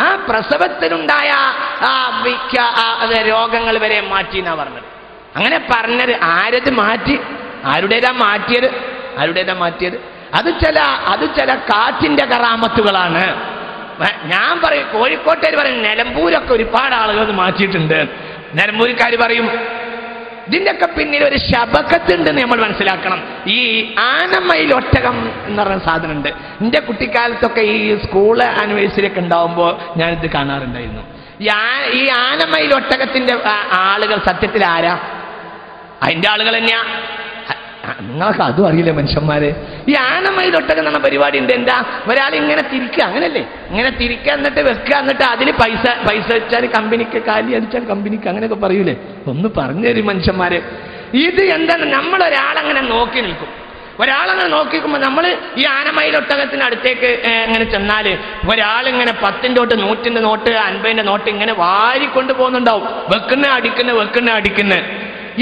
ആ പ്രസവത്തിനുണ്ടായ രോഗങ്ങൾ വരെ മാറ്റി എന്നാ പറഞ്ഞത്. അങ്ങനെ പറഞ്ഞത് ആരത് മാറ്റി? ആരുടേതാ മാറ്റിയത്? അത് ചില കാറ്റിന്റെ കറാമത്തുകളാണ്. ഞാൻ പറയും, കോഴിക്കോട്ടേര് പറയും, നിലമ്പൂരൊക്കെ ഒരുപാട് ആളുകൾ മാറ്റിയിട്ടുണ്ട്. നിലമ്പൂർക്കാർ പറയും ഇതിൻ്റെയൊക്കെ പിന്നിൽ ഒരു ശബക്കത്തുണ്ടെന്ന് നമ്മൾ മനസ്സിലാക്കണം. ഈ ആനമയിൽ ഒട്ടകം എന്ന് പറയുന്ന സാധനം ഉണ്ട്. എൻ്റെ കുട്ടിക്കാലത്തൊക്കെ ഈ സ്കൂൾ ആനിവേഴ്സറി ഒക്കെ ഉണ്ടാവുമ്പോൾ ഞാനിത് കാണാറുണ്ടായിരുന്നു. ഈ ആനമയിൽ ഒട്ടകത്തിന്റെ ആളുകൾ സത്യത്തിൽ ആരാ? അതിൻ്റെ ആളുകൾ തന്നെയാ. നിങ്ങൾക്ക് അതും അറിയില്ല മനുഷ്യന്മാരെ. ഈ ആനമയിലൊട്ടകം എന്ന് പറഞ്ഞ പരിപാടി ഉണ്ട്. എന്താ, ഒരാൾ ഇങ്ങനെ തിരിക്കുക, അങ്ങനല്ലേ? ഇങ്ങനെ തിരിക്കുക, എന്നിട്ട് വെക്കുക, എന്നിട്ട് അതിൽ പൈസ വെച്ചാൽ കമ്പനിക്ക്, കാലി അടിച്ചാൽ കമ്പനിക്ക്, അങ്ങനെയൊക്കെ പറയൂലേ? ഒന്ന് പറഞ്ഞു തരും മനുഷ്യന്മാരെ. ഇത് എന്താണ്? നമ്മളൊരാളങ്ങനെ നോക്കി നിൽക്കും. ഒരാളങ്ങനെ നോക്കിക്കുമ്പോൾ നമ്മൾ ഈ ആനമയിലൊട്ടകത്തിന് അടുത്തേക്ക് ഇങ്ങനെ ചെന്നാൽ ഒരാളിങ്ങനെ 10 നോട്ട്, 100 നോട്ട്, 50 നോട്ട് ഇങ്ങനെ വാരിക്കൊണ്ട് പോകുന്നുണ്ടാവും. വെക്കുന്ന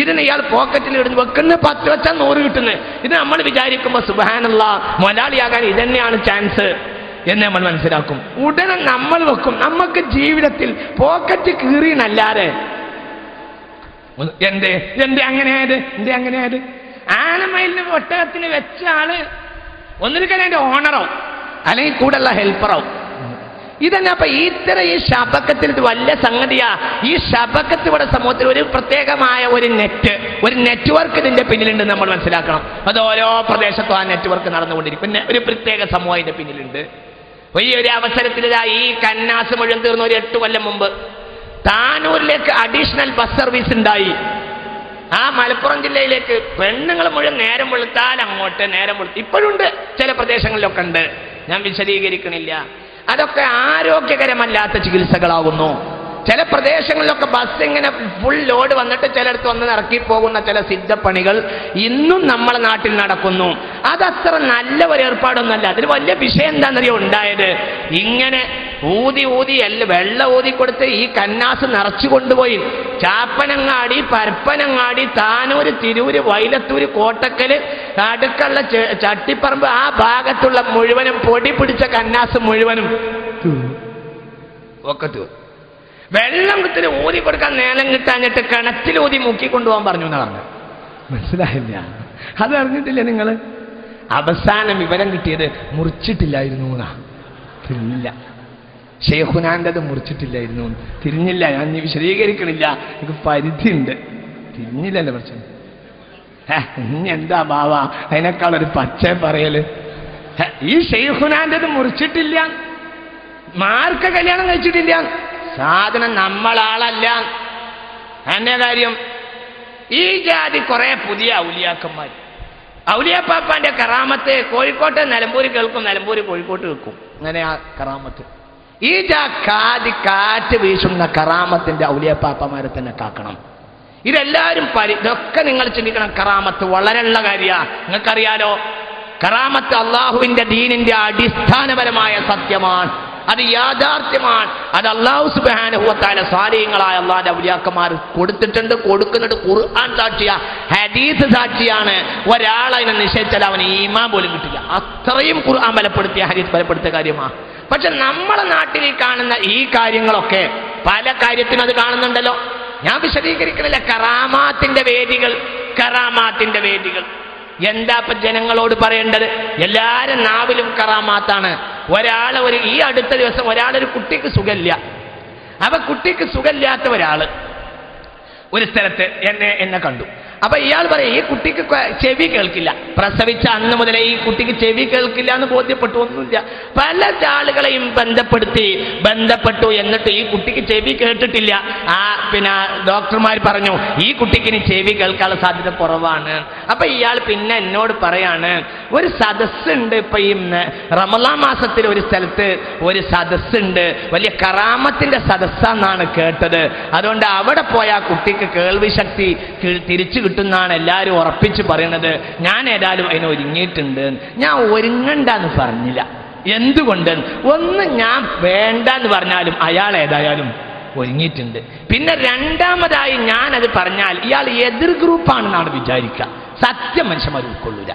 ഇതിന് ഇയാൾ പോക്കറ്റിൽ ഇടുന്നു, വെക്കുന്ന 10 വെച്ചാൽ 100 കിട്ടുന്നത്. ഇത് നമ്മൾ വിചാരിക്കുമ്പോൾ സുബ്ഹാനല്ലാഹ്, മുതലാളിയാകാൻ ഇതന്നെയാണ് ചാൻസ് എന്ന് നമ്മൾ മനസ്സിലാക്കും. ഉടനെ നമ്മൾ വെക്കും. നമുക്ക് ജീവിതത്തിൽ പോക്കറ്റ് കീറിയെന്നല്ലാതെ എന്തേ അങ്ങനെയായത്? ആനമയിലിന് ഒട്ടകത്തിന് വെച്ച ആള് ഒന്നിരിക്കാൻ അതിന്റെ ഓണറോ അല്ലെങ്കിൽ കൂടെയുള്ള ഹെൽപ്പറോ. ഇതന്നെ. അപ്പൊ ഇത്തരം ഈ ശബക്കത്തിൽ ഇത് വലിയ സംഗതിയാ. ഈ ശബക്കത്ത് ഇവിടെ സമൂഹത്തിൽ ഒരു പ്രത്യേകമായ ഒരു നെറ്റ്വർക്ക് ഇതിന്റെ പിന്നിലുണ്ടെന്ന് നമ്മൾ മനസ്സിലാക്കണം. അത് ഓരോ പ്രദേശത്തും ആ നെറ്റ്വർക്ക് നടന്നുകൊണ്ടിരിക്കും. പിന്നെ ഒരു പ്രത്യേക സമൂഹം ഇതിന്റെ പിന്നിലുണ്ട്. ഈ ഒരു അവസരത്തിൽ ഈ കന്നാസ് മുഴുവൻ തീർന്ന ഒരു 8 കൊല്ലം മുമ്പ് താനൂരിലേക്ക് അഡീഷണൽ ബസ് സർവീസ് ഉണ്ടായി. ആ മലപ്പുറം ജില്ലയിലേക്ക് പെണ്ണുങ്ങൾ മുഴുവൻ നേരം വെളുത്താൽ അങ്ങോട്ട്, ഇപ്പോഴുണ്ട്, ചില പ്രദേശങ്ങളിലൊക്കെ ഉണ്ട്. ഞാൻ വിശദീകരിക്കണില്ല. അതൊക്കെ ആരോഗ്യകരമല്ലാത്ത ചികിത്സകളാകുന്നു. ചില പ്രദേശങ്ങളിലൊക്കെ ബസ് ഇങ്ങനെ ഫുൾ ലോഡ് വന്നിട്ട് ചിലടത്ത് വന്ന് ഇറക്കി പോകുന്ന ചില സിദ്ധപ്പണികൾ ഇന്നും നമ്മളെ നാട്ടിൽ നടക്കുന്നു. അതത്ര നല്ല ഒരു ഏർപ്പാടൊന്നുമല്ല. അതിന് വലിയ വിഷയം എന്താണെന്നറിയോ ഉണ്ടായത്? ഇങ്ങനെ ഊതി വെള്ളം ഊതിക്കൊടുത്ത് ഈ കന്നാസ് നിറച്ചു കൊണ്ടുപോയി ചാപ്പനങ്ങാടി, പരപ്പനങ്ങാടി, താനൂര്, തിരൂര്, വൈലത്തൂര്, കോട്ടക്കല്, അടുക്കള, ചട്ടിപ്പറമ്പ്, ആ ഭാഗത്തുള്ള മുഴുവനും പൊടി പിടിച്ച കന്നാസ് മുഴുവനും ഒക്കെ വെള്ളം കുത്തിന് ഊതി കൊടുക്കാൻ നേരം കിട്ടാഞ്ഞിട്ട് കിണറ്റിൽ ഊതി മുക്കിക്കൊണ്ടുപോകാൻ പറഞ്ഞു എന്നാ പറഞ്ഞത്. മനസ്സിലായില്ല? അത് അറിഞ്ഞിട്ടില്ല നിങ്ങൾ? അവസാനം വിവരം കിട്ടിയത് മുറിച്ചിട്ടില്ലായിരുന്നു എന്നാ. തിരിഞ്ഞില്ല. ഷെയ്ഖുനാൻ്റെത് മുറിച്ചിട്ടില്ലായിരുന്നു. തിരിഞ്ഞില്ല. ഞാൻ ഇനി വിശദീകരിക്കണില്ല, എനിക്ക് പരിധിയുണ്ട്. തിരിഞ്ഞില്ലല്ലോ പ്രശ്നം. ഇനി എന്താ ബാവ അതിനേക്കാളൊരു പച്ച പറയല്? ഈ ഷെയ്ഖുനാൻ്റെത് മുറിച്ചിട്ടില്ല, മാർക്ക് കല്യാണം കഴിച്ചിട്ടില്ല, സാധനം നമ്മളാളല്ല. എന്റെ കാര്യം ഈ ജാതി കുറെ പുതിയ ഔലിയാക്കന്മാർ, ഔലിയാപ്പാപ്പാന്റെ കറാമത്ത് കോഴിക്കോട്ട് നിലമ്പൂര് കേൾക്കും, നിലമ്പൂര് കോഴിക്കോട്ട് കേൾക്കും. അങ്ങനെ ആ കറാമത്ത് ഈ കാറ്റ് വീശുന്ന കറാമത്തിന്റെ ഔലിയാപ്പാപ്പമാരെ തന്നെ കാക്കണം. ഇതെല്ലാവരും ഇതൊക്കെ നിങ്ങൾ ചിന്തിക്കണം. കറാമത്ത് വളരെയുള്ള കാര്യമാണ്. നിങ്ങൾക്കറിയാലോ, കറാമത്ത് അള്ളാഹുവിന്റെ ദീനിന്റെ അടിസ്ഥാനപരമായ സത്യമാണ്. അത് യാഥാർത്ഥ്യമാണ്. അത് അല്ലാഹു സുബ്ഹാനഹു വ തആല സാലിഹീങ്ങളായ അല്ലാഹുവിന്റെ ഔലിയാക്കന്മാർ കൊടുത്തിട്ടുണ്ട്, കൊടുക്കുന്നുണ്ട്. ഖുർആൻ സാക്ഷിയാ, ഹദീസ് സാക്ഷിയാണ്. ഒരാൾ അതിനെ നിഷേധിച്ചാൽ അവന് ഈമാൻ പോലും കിട്ടില്ല. അത്രയും ഖുർആൻ ബലപ്പെടുത്തിയ, ഹദീസ് ബലപ്പെടുത്തിയ കാര്യമാണ്. പക്ഷെ നമ്മളെ നാട്ടിൽ കാണുന്ന ഈ കാര്യങ്ങളൊക്കെ പല കാര്യത്തിനും അത് കാണുന്നുണ്ടല്ലോ. ഞാൻ വിശദീകരിക്കണില്ല. കറാമാത്തിന്റെ വേദികൾ എന്താ ഇപ്പൊ ജനങ്ങളോട് പറയേണ്ടത്? എല്ലാരും നാവിലും കറാമാത്താണ്. ഈ അടുത്ത ദിവസം ഒരാളൊരു കുട്ടിക്ക് സുഖമില്ല. അപ്പൊ കുട്ടിക്ക് സുഖമില്ലാത്ത ഒരാള് ഒരു സ്ഥലത്ത് എന്നെ കണ്ടു. അപ്പൊ ഇയാൾ പറയും, ഈ കുട്ടിക്ക് ചെവി കേൾക്കില്ല. പ്രസവിച്ച അന്ന് മുതലേ ഈ കുട്ടിക്ക് ചെവി കേൾക്കില്ല എന്ന് ബോധ്യപ്പെട്ടു. ഒന്നുമില്ല, പല ആളുകളെയും ബന്ധപ്പെട്ടു, എന്നിട്ട് ഈ കുട്ടിക്ക് ചെവി കേട്ടിട്ടില്ല. പിന്നെ ഡോക്ടർമാർ പറഞ്ഞു ഈ കുട്ടിക്ക് ഇനി ചെവി കേൾക്കാനുള്ള സാധ്യത കുറവാണ്. അപ്പൊ ഇയാൾ പിന്നെ എന്നോട് പറയാണ്, ഒരു സദസ്സുണ്ട് ഇപ്പൊ ഈ റമളാൻ മാസത്തിൽ ഒരു സ്ഥലത്ത് ഒരു സദസ്സുണ്ട്, വലിയ കറാമത്തിന്റെ സദസ്സാന്നാണ് കേട്ടത്. അതുകൊണ്ട് അവിടെ പോയ ആ കുട്ടിക്ക് കേൾവി ശക്തി തിരിച്ചു കിട്ടുന്നാണ് എല്ലാവരും ഉറപ്പിച്ച് പറയണത്. ഞാൻ ഏതായാലും അതിന് ഒരുങ്ങിയിട്ടുണ്ട്. ഞാൻ ഒരുങ്ങണ്ടെന്ന് പറഞ്ഞില്ല. എന്തുകൊണ്ട്? ഒന്ന്, ഞാൻ വേണ്ടെന്ന് പറഞ്ഞാലും അയാൾ ഏതായാലും ഒരുങ്ങിയിട്ടുണ്ട്. പിന്നെ രണ്ടാമതായി ഞാനത് പറഞ്ഞാൽ ഇയാൾ എതിർ ഗ്രൂപ്പാണെന്നാണ് വിചാരിക്കുക. സത്യം മനുഷ്യന്മാർ ഉൾക്കൊള്ളൂല.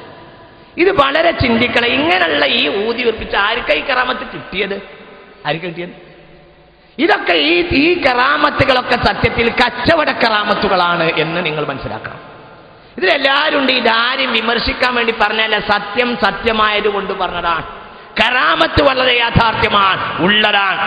ഇത് വളരെ ചിന്തിക്കണം. ഇങ്ങനെയുള്ള ഈ ഊതി ഉറപ്പിച്ച് ആർക്കായി കറാമത്ത് കിട്ടിയത്? ഇതൊക്കെ ഈ കറാമത്തുകളൊക്കെ സത്യത്തിൽ കച്ചവട കറാമത്തുകളാണ് എന്ന് നിങ്ങൾ മനസ്സിലാക്കണം. ഇതിലെല്ലാവരും ഉണ്ട്. ഇതാരും വിമർശിക്കാൻ വേണ്ടി പറഞ്ഞല്ല, സത്യം സത്യമായത് കൊണ്ട് പറഞ്ഞതാണ്. കറാമത്ത് വളരെ യാഥാർത്ഥ്യമാണ്, ഉള്ളതാണ്.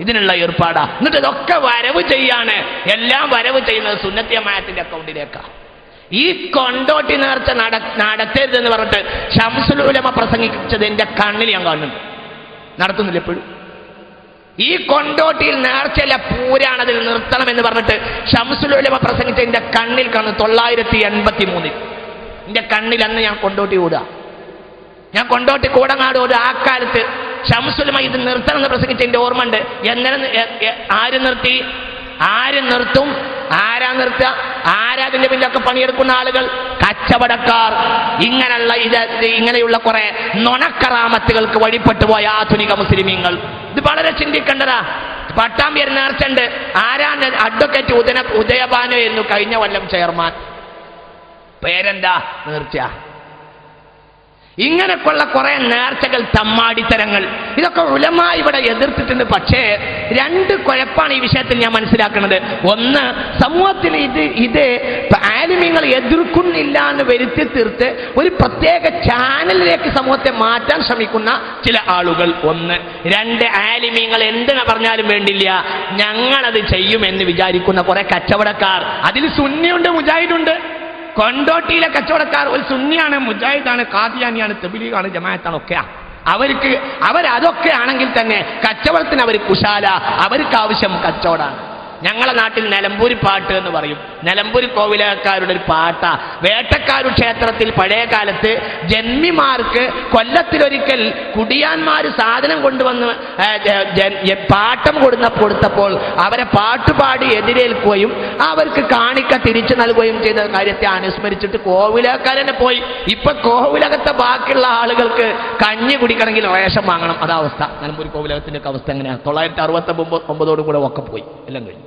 ഇതിനുള്ള ഏർപ്പാടാ. എന്നിട്ട് ഇതൊക്കെ വരവ് ചെയ്യാണ്. എല്ലാം വരവ് ചെയ്യുന്നത് സുന്നത്തി ജമാഅത്തിന്റെ അക്കൗണ്ടിലേക്കാണ്. ഈ കൊണ്ടോട്ടി നേർച്ച നടത്തരുതെന്ന് പറഞ്ഞിട്ട് ശംസുൽ ഉലമ പ്രസംഗിച്ചത് എന്റെ കണ്ണിൽ ഞാൻ കാണുന്നുണ്ട്. നടത്തുന്നില്ല എപ്പോഴും. ഈ കൊണ്ടോട്ടിയിൽ നേർച്ചയല്ല, പൂരാണ്, അതിൽ നിർത്തണം എന്ന് പറഞ്ഞിട്ട് ശംസുൽ ഉലമ പ്രസംഗിച്ച എന്റെ കണ്ണിൽ കാണുന്നു. 983 എന്റെ കണ്ണിൽ അന്ന് ഞാൻ കൊണ്ടോട്ടി ഓടുക. ഞാൻ കൊണ്ടോട്ടി കൂടങ്ങാട് ഓടുക. ആ കാലത്ത് ശംസുൽ ഇത് നിർത്തണം എന്ന് പ്രസംഗിച്ച എന്റെ ഓർമ്മ ഉണ്ട്. ആര് നിർത്തി, ആര് നിർത്തും, ആരാ നിർത്തുക, ആരാതിന്റെ പിന്നിലൊക്കെ പണിയെടുക്കുന്ന ആളുകൾ, കച്ചവടക്കാർ. ഇങ്ങനെയുള്ള കുറെ നുണക്കറാമത്തുകൾക്ക് വഴിപ്പെട്ടു പോയ ആധുനിക മുസ്ലിമീങ്ങൾ. ഇത് വളരെ ചിന്തിക്കേണ്ടതാ. പട്ടാമ്പിയർ നേർച്ചുണ്ട്. ആരാണ്? അഡ്വക്കേറ്റ് ഉദയഭാനുവായിരുന്നു കഴിഞ്ഞ കൊല്ലം ചെയർമാൻ. പേരെന്താ? നേർച്ച. ഇങ്ങനെയൊക്കെയുള്ള കുറെ നേർച്ചകൾ, തമ്മാടിത്തരങ്ങൾ, ഇതൊക്കെ ഉലമാ ഇവിടെ എതിർത്തിട്ടുണ്ട്. പക്ഷേ രണ്ട് കുഴപ്പമാണ് ഈ വിഷയത്തിൽ ഞാൻ മനസ്സിലാക്കുന്നത്. ഒന്ന്, സമൂഹത്തിൽ ഇത് ആലിമീങ്ങൾ എതിർക്കുന്നില്ല എന്ന് വരുത്തി തീർത്ത് ഒരു പ്രത്യേക ചാനലിലേക്ക് സമൂഹത്തെ മാറ്റാൻ ശ്രമിക്കുന്ന ചില ആളുകൾ. ഒന്ന്. രണ്ട്, ആലിമീങ്ങൾ എന്തിനു പറഞ്ഞാലും വേണ്ടില്ല, ഞങ്ങളത് ചെയ്യുമെന്ന് വിചാരിക്കുന്ന കുറെ കച്ചവടക്കാർ. അതിൽ സുന്നിയുണ്ട്, മുജാഹിദുണ്ട്. കൊണ്ടോട്ടിയിലെ കച്ചവടക്കാർ ഒരു സുന്നിയാണ്, മുജാഹിദാണ്, ഖാദിയാനിയാണ്, തബ്ലീഗാണ്, ജമാഅത്താണ്, ഒക്കെയാണ്. അവരതൊക്കെ ആണെങ്കിൽ തന്നെ കച്ചവടത്തിന് അവർ കുശാല. അവർക്ക് ആവശ്യം കച്ചവടമാണ്. ഞങ്ങളെ നാട്ടിൽ നിലമ്പൂരി പാട്ട് എന്ന് പറയും. നിലമ്പൂരി കോവിലക്കാരുടെ ഒരു പാട്ടാ. വേട്ടക്കാരു ക്ഷേത്രത്തിൽ പഴയ കാലത്ത് ജന്മിമാർക്ക് കൊല്ലത്തിലൊരിക്കൽ കുടിയാന്മാർ സാധനം കൊണ്ടുവന്ന് പാട്ടം കൊടുത്തപ്പോൾ അവരെ പാട്ടുപാടി എതിരേൽക്കുകയും അവർക്ക് കാണിക്ക തിരിച്ചു നൽകുകയും ചെയ്ത കാര്യത്തെ അനുസ്മരിച്ചിട്ട് കോവിലക്കാരനെ പോയി. ഇപ്പൊ കോവിലകത്തെ ബാക്കിയുള്ള ആളുകൾക്ക് കഞ്ഞി കുടിക്കണമെങ്കിൽ റേഷൻ വാങ്ങണം. അതാവസ്ഥ. നിലമ്പൂരി കോവിലകത്തിന്റെ അവസ്ഥ എങ്ങനെയാണ്? 969 കൂടെ ഒക്കെ പോയി, എല്ലാം കഴിഞ്ഞു.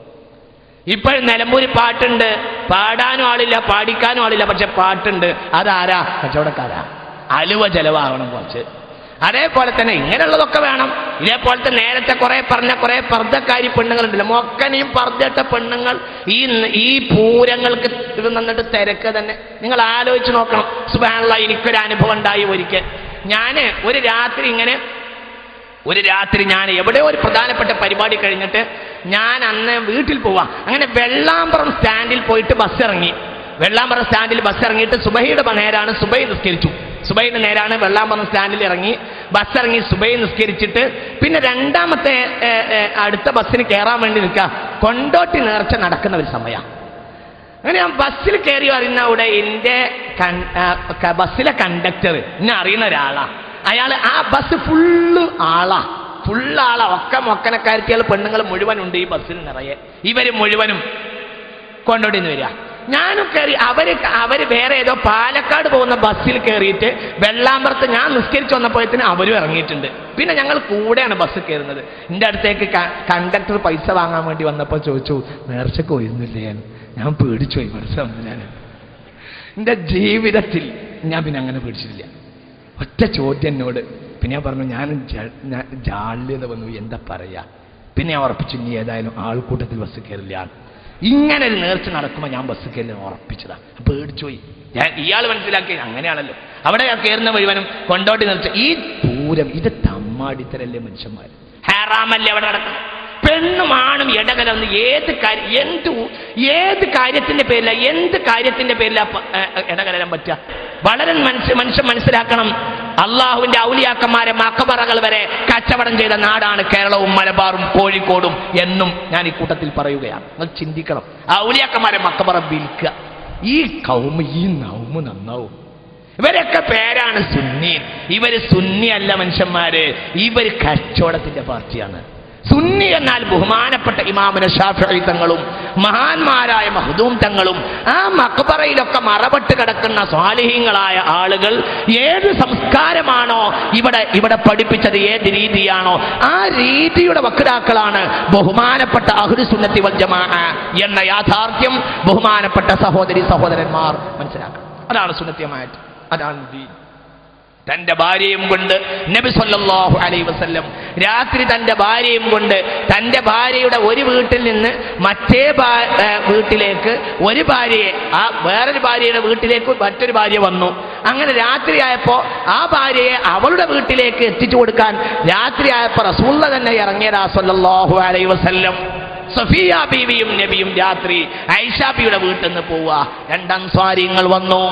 ഇപ്പോഴും നിലമ്പൂരി പാട്ടുണ്ട്. പാടാനും ആളില്ല, പാടിക്കാനും ആളില്ല, പക്ഷെ പാട്ടുണ്ട്. അതാരാ? കച്ചവടക്കാരാ. അലുവ ചെലവാകണം കുറച്ച്. അതേപോലെ തന്നെ ഇങ്ങനെയുള്ളതൊക്കെ വേണം. ഇതേപോലത്തെ നേരത്തെ പറഞ്ഞ കുറെ പർദ്ദക്കാരി പെണ്ണുങ്ങളുണ്ടല്ലോ, മൊക്കനെയും പർദ്ദയിട്ട പെണ്ണുങ്ങൾ ഈ പൂരങ്ങൾക്ക് നിന്നിട്ട് തിരക്ക് തന്നെ. നിങ്ങൾ ആലോചിച്ച് നോക്കണം. സുബ്ഹാനല്ലാഹ്, എനിക്കൊരു അനുഭവം ഉണ്ടായി ഒരിക്കൽ. ഒരു രാത്രി ഞാൻ എവിടെ ഒരു പ്രധാനപ്പെട്ട പരിപാടി കഴിഞ്ഞിട്ട് ഞാൻ അന്ന് വീട്ടിൽ പോവാം. അങ്ങനെ വെള്ളാമ്പറം സ്റ്റാൻഡിൽ പോയിട്ട് ബസ് ഇറങ്ങി. വെള്ളാമ്പറം സ്റ്റാൻഡിൽ ബസ് ഇറങ്ങിയിട്ട് സുബഹിയുടെ നേരാണ്, സുബഹി നിസ്കരിച്ചു. സുബഹിയുടെ നേരാണ്, വെള്ളാമ്പറം സ്റ്റാൻഡിൽ ഇറങ്ങി, ബസ് ഇറങ്ങി, സുബഹി നിസ്കരിച്ചിട്ട് പിന്നെ രണ്ടാമത്തെ അടുത്ത ബസ്സിന് കയറാൻ വേണ്ടി നിൽക്കുക. കൊണ്ടോട്ടി നേർച്ച നടക്കുന്ന ഒരു സമയം. അങ്ങനെ ഞാൻ ബസ്സിൽ കയറി വരുന്ന അവിടെ എൻ്റെ ബസ്സിലെ കണ്ടക്ടർ എന്നെ അറിയുന്ന ഒരാളാ. അയാൾ ആ ബസ് ഫുള്ള് ആളാ. ഒക്കെ മൊക്കനക്കാരത്തിയാൾ പെണ്ണുങ്ങൾ മുഴുവനുണ്ട് ഈ ബസ്സിൽ നിറയെ. ഇവര് മുഴുവനും കൊണ്ടോട്ടിന്ന് വരിക. ഞാനും കയറി. അവര് വേറെ ഏതോ പാലക്കാട് പോകുന്ന ബസ്സിൽ കയറിയിട്ട് വെള്ളാമ്പറത്ത് ഞാൻ നിസ്കരിച്ച് വന്നപ്പോഴത്തേന് അവരും ഇറങ്ങിയിട്ടുണ്ട്. പിന്നെ ഞങ്ങൾ കൂടെയാണ് ബസ് കയറുന്നത്. എൻ്റെ അടുത്തേക്ക് കണ്ടക്ടർ പൈസ വാങ്ങാൻ വേണ്ടി വന്നപ്പോൾ ചോദിച്ചു, നേർച്ചക്ക് പോയിരുന്നില്ലേ? ഞാൻ പേടിച്ചു പോയി. മനസ്സിലാവുന്നു. ഞാൻ എൻ്റെ ജീവിതത്തിൽ ഞാൻ പിന്നെ അങ്ങനെ പേടിച്ചിട്ടില്ല. ഒറ്റ ചോദ്യം എന്നോട്. പിന്നെ ഞാൻ പറഞ്ഞു, ഞാൻ ജാള്യത വന്നു, എന്താ പറയാ. പിന്നെ ഞാൻ ഉറപ്പിച്ചു, ഇനി ഏതായാലും ആൾക്കൂട്ടത്തിൽ ബസ് കയറില്ല. ഇങ്ങനെ ഒരു നേർച്ച നടക്കുമ്പോൾ ഞാൻ ബസ് കയറി ഉറപ്പിച്ചതാ. പേടിച്ചുപോയി. ഇയാൾ മനസ്സിലാക്കി അങ്ങനെയാണല്ലോ. അവിടെ കയറുന്ന മുഴുവനും കൊണ്ടോട്ടി നേർച്ച. ഈ പൂരം ഇത് തമ്മാടിത്തരല്ലേ മനുഷ്യന്മാർ. ഹറാമല്ലേ അവിടെ നടക്കുന്നത്. പെണ്ണും ആണും ഇടകലർന്ന് ഏത് കാര്യത്തിന്റെ പേരില എന്ത് കാര്യത്തിന്റെ പേരില ഇടകലരാൻ പറ്റുക? വളരെ മനുഷ്യൻ മനസ്സിലാക്കണം. അള്ളാഹുവിന്റെ ഔലിയാക്കന്മാരെ മഖബറകൾ വരെ കച്ചവടം ചെയ്ത നാടാണ് കേരളവും മലബാറും കോഴിക്കോടും എന്നും ഞാൻ ഈ കൂട്ടത്തിൽ പറയുകയാണ്. നിങ്ങൾ ചിന്തിക്കണം. ഔലിയാക്കന്മാരെ മഖബറ വിൽക്കുക. ഈ കൗമ് ഈ നൗമ് നന്നാവും. ഇവരൊക്കെ പേരാണ് സുന്നി. ഇവര് സുന്നി അല്ല മനുഷ്യന്മാര്. ഇവര് കച്ചവടത്തിന്റെ പാർട്ടിയാണ്. സുന്നി എന്നാൽ ബഹുമാനപ്പെട്ട ഇമാമുന ശാഫിഈ തങ്ങളും മഹാന്മാരായ മഖ്ദൂം തങ്ങളും ആ മഖ്ബറയിലൊക്കെ മറപെട്ട് കിടക്കുന്ന സ്വാലിഹീങ്ങളായ ആളുകൾ ഏത് സംസ്കാരമാണോ ഇവിടെ പഠിപ്പിച്ചത്, ഏത് രീതിയാണോ ആ രീതിയുടെ വക്താക്കളാണ് ബഹുമാനപ്പെട്ട അഹ്ലു സുന്നത്തി വൽ ജമാഅ എന്ന യാഥാർത്ഥ്യം ബഹുമാനപ്പെട്ട സഹോദരി സഹോദരന്മാർ മനസ്സിലാക്കണം. അതാണ് സുന്നത്തിയമായിട്ട്. അതാണ് ദീൻ. തന്റെ ഭാര്യയും കൊണ്ട് നബി സല്ലല്ലാഹു അലൈഹി വസല്ലം രാത്രി തന്റെ ഭാര്യയും കൊണ്ട് തന്റെ ഭാര്യയുടെ ഒരു വീട്ടിൽ നിന്ന് മറ്റേ വീട്ടിലേക്ക് ഒരു ഭാര്യയെ, ആ വേറൊരു ഭാര്യയുടെ വീട്ടിലേക്ക് മറ്റൊരു ഭാര്യ വന്നു. അങ്ങനെ രാത്രിയായപ്പോൾ ആ ഭാര്യയെ അവളുടെ വീട്ടിലേക്ക് എത്തിച്ചു കൊടുക്കാൻ രാത്രിയായപ്പോൾ റസൂലുള്ളാഹി തന്നെ ഇറങ്ങിയതാ സല്ലല്ലാഹു അലൈഹി വസല്ലം. സഫിയ ബീവിയും നബിയും രാത്രി ഐഷാബിയുടെ വീട്ടിൽ നിന്ന് പോവുക. രണ്ട് അൻസ്വാരികൾ വന്നു.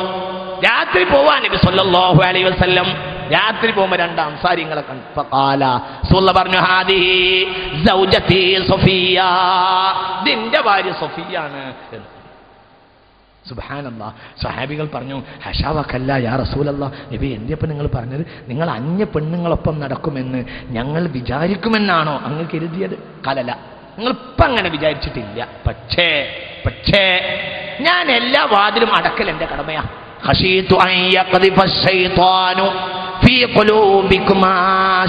രാത്രി പോവാ നബി സല്ലല്ലാഹു അലൈഹി വസല്ലം. രാത്രി പോകുമ്പോൾ രണ്ട് അൻസാരികളെ കണ്ടു. പറഞ്ഞു, ഹാദിഹി സൗജതി സഫിയ, ഇതിന്റെ ഭാര്യ സഫിയാണ് എന്ന്. സുബ്ഹാനല്ലാഹ്. സ്വഹാബികൾ പറഞ്ഞു, ഹശാവകല്ല യാ റസൂലല്ലാഹ്. നബി, എന്തിയപ്പോൾ നിങ്ങൾ പറഞ്ഞത്? നിങ്ങൾ അന്യ പെണ്ണുങ്ങളൊപ്പം നടക്കുമെന്ന് ഞങ്ങൾ വിചാരിക്കുമെന്നാണോ അങ്ങ് കരുതിയത്? കലല, നിങ്ങളിപ്പം അങ്ങനെ വിചാരിച്ചിട്ടില്ല. പക്ഷേ ഞാൻ എല്ലാ വാതിലും അടക്കൽ എൻ്റെ കടമയാ. ഖശീതു അൻ യഖദിഫ ശൈത്വാനു ഫീ ഖുലൂബികുമാ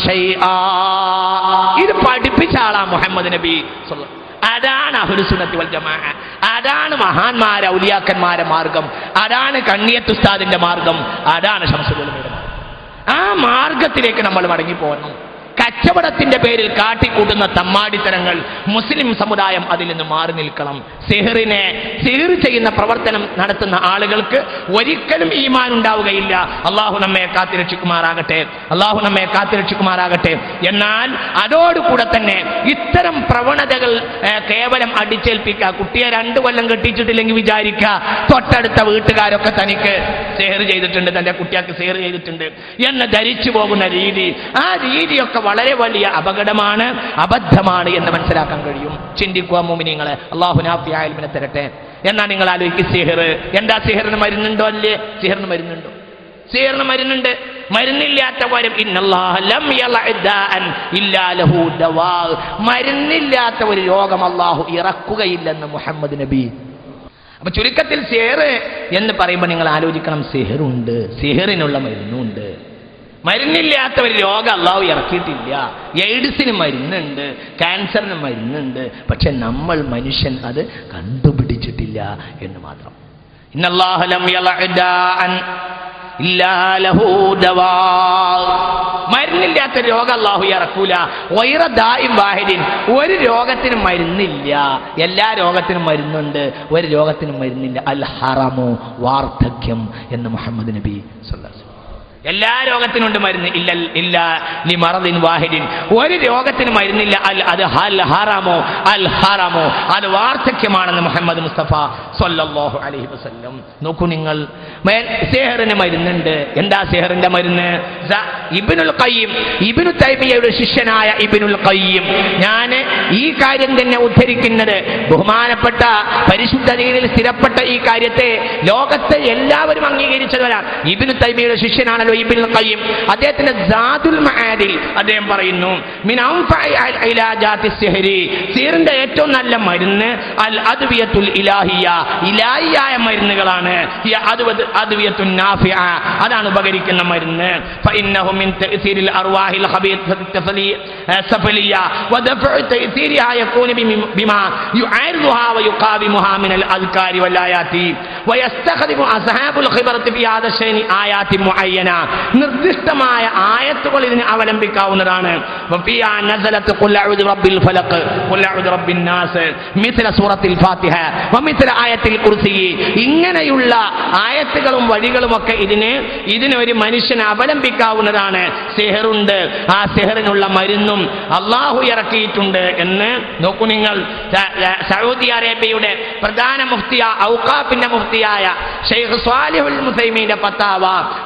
ശൈആ. ഇത് പഠിപ്പിച്ച ആളാ മുഹമ്മദ് നബി സല്ലല്ലാഹു. അതാണ് അഹ്ലു സുന്നത്തി വൽ ജമാഅ. അതാണ് മഹാന്മാരെ ഔലിയാക്കന്മാരെ മാർഗം. അതാണ് കണ്ണിയത്ത് ഉസ്താദിന്റെ മാർഗം. അതാണ് ശംസുൽ ഉലമയുടെ മാർഗം. ആ മാർഗത്തിലേക്ക് നമ്മൾ മടങ്ങിപ്പോകണം. കച്ചവടത്തിന്റെ പേരിൽ കാട്ടിക്കൂട്ടുന്ന തമ്മാടിത്തരങ്ങൾ മുസ്ലിം സമുദായം അതിൽ നിന്ന് മാറി നിൽക്കണം. സിഹർ ചെയ്യുന്ന പ്രവർത്തനം നടത്തുന്ന ആളുകൾക്ക് ഒരിക്കലും ഈമാൻ ഉണ്ടാവുകയില്ല. അള്ളാഹു നമ്മെ കാത്തുരക്ഷിക്കുമാറാകട്ടെ. എന്നാൽ അതോടുകൂടെ തന്നെ ഇത്തരം പ്രവണതകൾ കേവലം അടിച്ചേൽപ്പിക്കുക. കുട്ടിയെ 2 കൊല്ലം കെട്ടിച്ചിട്ടില്ലെങ്കിൽ വിചാരിക്കുക തൊട്ടടുത്ത വീട്ടുകാരൊക്കെ തനിക്ക് സിഹർ ചെയ്തിട്ടുണ്ട്, തന്റെ കുട്ടിയാക്ക് സിഹർ ചെയ്തിട്ടുണ്ട് എന്ന് ധരിച്ചു പോകുന്ന രീതി, ആ രീതിയൊക്കെ വളരെ വലിയ അപകടമാണ്, അബദ്ധമാണ് എന്ന് മനസ്സിലാക്കാൻ കഴിയും. ചിന്തിക്കുക മുഅ്മിനീങ്ങളെ. അല്ലാഹു നാഫിയായ ഇൽമിനെ തരട്ടെ. എന്നാൽ നിങ്ങൾ ആലോചിക്കുക, സിഹർ എന്താ? സിഹറിന് മരുന്നുണ്ടോ? അല്ലേ? സിഹറിന് മരുന്നുണ്ടോ? സിഹറിന് മരുന്നുണ്ട്. മരുന്നില്ലാത്ത വരും ഇന്നല്ലാഹ ലം യലഅദാൻ ഇല്ലാ ലഹു ദവാ. മരുന്നില്ലാത്ത ഒരു രോഗം അല്ലാഹു ഇറക്കുകയില്ലെന്ന് മുഹമ്മദ് നബി. അപ്പൊ ചുരുക്കത്തിൽ സിഹർ എന്ന് പറയുമ്പോൾ നിങ്ങൾ ആലോചിക്കണം, സിഹറുണ്ട്, സിഹറിനുള്ള മരുന്നുണ്ട്. മരുന്നില്ലാത്ത ഒരു രോഗം അല്ലാഹു ഇറക്കിയിട്ടില്ല. എയ്ഡ്സിന് മരുന്നുണ്ട്, ക്യാൻസറിന് മരുന്നുണ്ട്. പക്ഷെ മനുഷ്യൻ അത് കണ്ടുപിടിച്ചിട്ടില്ല എന്ന് മാത്രം. ഇന്നല്ലാഹ ലം യലഅദാൻ ഇല്ലാ ലഹു ദവാ. മരുന്നില്ലാത്ത രോഗം അല്ലാഹു ഇറക്കൂല. വൈറ ദാഇം വാഹിദിൻ. ഒരു രോഗത്തിനും മരുന്നില്ല, എല്ലാ രോഗത്തിനും മരുന്നുണ്ട്. ഒരു രോഗത്തിനും മരുന്നില്ല. അൽ ഹറമു, വാർദ്ധക്യം എന്ന് മുഹമ്മദ് നബി സല്ലല്ലാഹു അലൈഹി വസല്ലം. എല്ലാ രോഗത്തിനുണ്ട് മരുന്ന്. ഇല്ല ലിമറദിൻ വാഹിദിൻ. ഒരു രോഗത്തിന് മരുന്നില്ല. അത് അൽ ഹറമോ അത് വാർദ്ധക്യമാണെന്ന് മുഹമ്മദ് മുസ്തഫ സല്ലല്ലാഹു അലൈഹി വസല്ലം. നോക്കൂ നിങ്ങൾ, സിഹറിന് മരുന്നുണ്ട്. എന്താ സിഹറിന്റെ മരുന്ന്? ഇബ്നുൽ ഖയ്യിം, ഇബ്നു തൈമിയ്യയുടെ ശിഷ്യനായ ഇബ്നുൽ ഖയ്യിം, ഞാൻ ഈ കാര്യം തന്നെ ഉദ്ധരിക്കുന്നത് ബഹുമാനപ്പെട്ട പരിശുദ്ധ ദീനിൽ സ്ഥിരപ്പെട്ട ഈ കാര്യത്തെ ലോകത്തെ എല്ലാവരും അംഗീകരിച്ചവരാണ്. ഇബ്നു തൈമിയ്യയുടെ ശിഷ്യനാണല്ലോ ഇബ്നുൽ ഖയ്യിം. അദ്ദേഹത്തിന്റെ സാദുൽ മആദിൽ അദ്ദേഹം പറയുന്നു, മിൻ അൻഫഇ ഇലാജാത്തി സിഹ്രി, സിഹറിന്റെ ഏറ്റവും നല്ല മരുന്ന് അൽ അദ്വിയത്തുൽ ഇലാഹിയ, ഇലാഹിയായ മരുന്നുകളാണ്. അദ്വിയത്തുൻ നാഫിഅ, അതാണ് ഉപകരിക്കുന്ന മരുന്ന്. ഫഇന്നഹു മിൻ തഅ്സീരിൽ അർവാഹിൽ ഖബീസത്തി സഫലിയ വദഫഉ തഅ്സീരിഹാ യകൂനു ബിമാ യുആരിദുഹാ വയുഖാവിമുഹാ മിനൽ അദ്കാരി വൽ ആയാതി വയസ്തഖദിമു അസ്ഹാബുൽ ഖിബറത്തി ഫി ഹാദാ ശൈനി ആയാതി മുഅയ്യന. നിർദ്ദിഷ്ടമായ ആയത്തുകൾ ഇതിനെ അവലംബിക്കാവുന്നതാണ്. വഫിയാ നസലത്ത് ഖുൽ അഊദു ബിറബ്ബിൽ ഫലഖ് ഖുൽ അഊദു ബിറബ്ബിൻ നാസ് മിസ്ല സൂറത്തിൽ ഫാത്തിഹ വമിസ്ല ആയത്തിൽ കുർസി. ഇങ്ങനെയുള്ള ആയത്തുകളും വഴികളും ഒക്കെ ഇതിനെ ഒരു മനുഷ്യനെ അവലംബിക്കാവുന്നതാണ്. സിഹറുണ്ട്, ആ സിഹറിനുള്ള മരുന്നും അള്ളാഹു ഇറക്കിയിട്ടുണ്ട് എന്ന് നോക്കൂ നിങ്ങൾ. സൗദി അറേബ്യയുടെ പ്രധാന മുഫ്തിയ ഔഖാഫിന്റെ മുഫ്തിയായ ഷെയ്ഖ് സ്വാലിഹുൽ മുസൈമീന്റെ ഫത്വ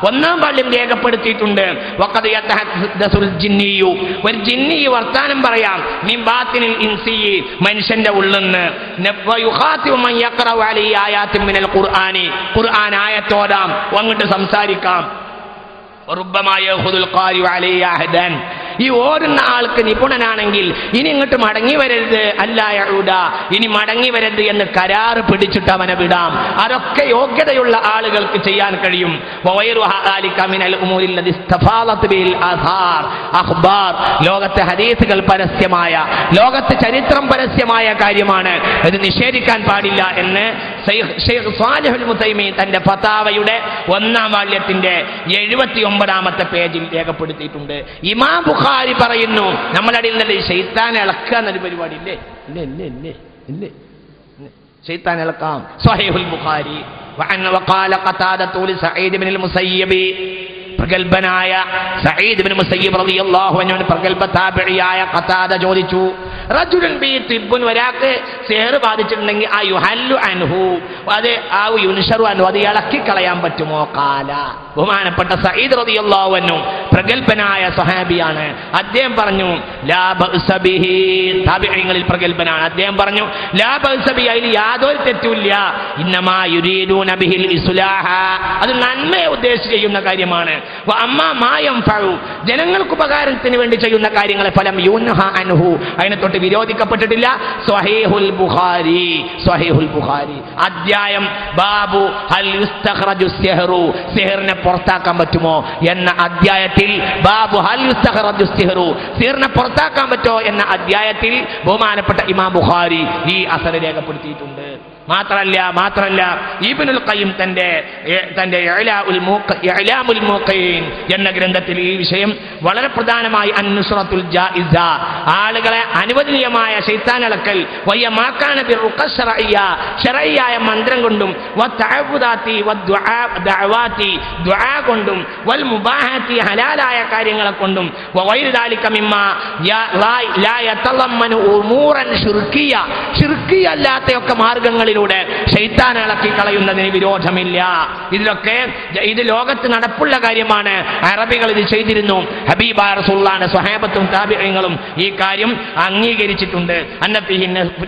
ഒന്നാം വാള്യം രേഖപ്പെടുത്തിയിട്ടുണ്ട്. വഖദ് യതഹദ്ദസുൽ ജിന്നിയു, ഒരു ജിന്നി വർത്താനം പറയാം, മിൻ ബാത്തിനിൽ ഇൻസി, മനുഷ്യന്റെ ഉള്ളിന്ന്. വയുഖാതിബു മൻ യഖറഉ അലൈഹി ആയാത്തിൻ മിനൽ ഖുർആനി, ഖുർആൻ ആയത്തോടാം അങ്ങോട്ട് സംസാരിക്കാം. റുബ്ബമായ യഖുദുൽ ഖാരി അലൈഹി അഹദൻ, ഈ ഓടുന്ന ആൾക്ക് നിപുണനാണെങ്കിൽ ഇനി ഇങ്ങോട്ട് മടങ്ങി വരരുത്, അല്ലാ യഊദ, ഇനി മടങ്ങി വരരുത് എന്ന് കരാറ് പിടിച്ചിട്ട് അവനെ വിടാം. അതൊക്കെ യോഗ്യതയുള്ള ആളുകൾക്ക് ചെയ്യാൻ കഴിയും. ലോകത്തെ ഹദീസുകൾ പരസ്യമായ, ലോകത്തെ ചരിത്രം പരസ്യമായ കാര്യമാണ്, ഇത് നിഷേധിക്കാൻ പാടില്ല എന്ന് ഷെയ്ഖ് സ്വാലിഹുൽ മുസൈമീൻ തന്റെ ഫതാവയുടെ ഒന്നാം വാള്യത്തിന്റെ 79ാമത്തെ പേജിൽ രേഖപ്പെടുത്തിയിട്ടുണ്ട്. ഇമാം ബുഖാരി പറയുന്നു, നമ്മളടിയിൽ നിന്ന് ശൈത്താൻ ഇളക്കുക എന്നൊരു പരിപാടി ഇല്ലേ? ഇല്ലേ ശൈത്താൻ ഇളക്കാം. സ്വഹീഹുൽ ബുഖാരി. വഖാല ഖതാദതു ലസഈദ് ഇബ്നുൽ മുസയ്യിബ്, പ്രഗൽഭനായ സഈദ് ഇബ്നു മുസയ്യിബ് റളിയല്ലാഹു അൻഹു പ്രഗൽഭ താബിഈയായ ഖതാദ ചോദിച്ചു, റജുലുൻ ബി തിബ്ബുൻ, ഒരാൾക്ക് സിഹർ ബാധിച്ചിട്ടുണ്ടെങ്കിൽ ആ യുഹല്ലു അൻഹു, അത് ആ യുൻഷറു അൻഹു, അത് ഇളക്കി കളയാൻ പറ്റുമോ? ഖാല, ബഹുമാനപ്പെട്ട സഈദ് റളിയല്ലാഹു അൻഹു പ്രഗൽഭനായ സ്വഹാബിയാണ്. അദ്ദേഹം പറഞ്ഞു ലാ ബഅസ ബിഹി, താബിഈങ്ങളിൽ പ്രഗൽഭനാണ്. അദ്ദേഹം പറഞ്ഞു ലാ ബഅസ ബിഹി, അതിൽ യാതൊരു തെറ്റുമില്ല. ഇന്നമാ യുരീദൂന ബിഹിൽ ഇസ്ലാഹ, അത് നന്മയെ ഉദ്ദേശിച്ച് ചെയ്യുന്ന കാര്യമാണ്. വഅമ്മാ മാ യൻഫഉ, ജനങ്ങൾക്ക് ഉപകാരത്തിന് വേണ്ടി ചെയ്യുന്ന കാര്യങ്ങളെ ഫലം യുൻഹ അൻഹു, അതിനെ തൊട്ട് വിരോധിക്കപ്പെട്ടിട്ടില്ല. സ്വഹീഹുൽ ബുഖാരി, സ്വഹീഹുൽ ബുഖാരി അധ്യായം ബാബു ഹൽ യുസ്തഖ്റജു സിഹ്റു, സിഹറിനെ പുറത്താക്കാൻ പറ്റുമോ എന്ന അധ്യായത്തിൽ, ബാബു ഹൽ യുസ്തഖ്റജു സിഹ്റു, സിഹറിനെ പുറത്താക്കാൻ പറ്റുമോ എന്ന അധ്യായത്തിൽ ബഹുമാനപ്പെട്ട ഇമാം ബുഖാരി ഈ അസർ രേഖപ്പെടുത്തിയിട്ടുണ്ട്. മാത്രല്ല ഇബ്നുൽ ഖയ്യിം തന്റെ ഇഅ്ലാമുൽ മുഖീൻ എന്ന ഗ്രന്ഥത്തിൽ ഈ വിഷയം വളരെ പ്രധാനമായി അൻനുസ്റത്തുൽ ജായിസ, ആളുകളെ അനുവദനീയമായ ശൈത്താൻ ഇളക്കൽ, വയ്യ മാക്കാന ബിറുഖ ശർഇയ്യ, ശർഇയ്യായ മന്ത്രം കൊണ്ടും, വതഅവുദാതി വദഅവാതി, ദുആ കൊണ്ടും, വൽ മുബാഹാതി, ഹലാലായ കാര്യങ്ങളെ കൊണ്ടും, വഗൈറു ദാലിക മിമ്മാ ലാ യതളമ്മനു ഉമൂറൻ ശിർകിയ, ശിർകിയ അല്ലാത്തയൊക്കെ മാർഗങ്ങളിൽ ശൈത്താൻ ഇളക്കി കളയുന്നതിന് വിരോധമില്ല. ഇത് ലോകത്ത് നടപ്പുള്ള കാര്യമാണ്. അറബികൾ ഇത് ചെയ്തിരുന്നു. ഹബീബായ റസൂലുള്ളാഹിന്റെ സ്വഹാബത്തും താബിഈങ്ങളും ഈ കാര്യം അംഗീകരിച്ചിട്ടുണ്ട്. അന്നഫിഹി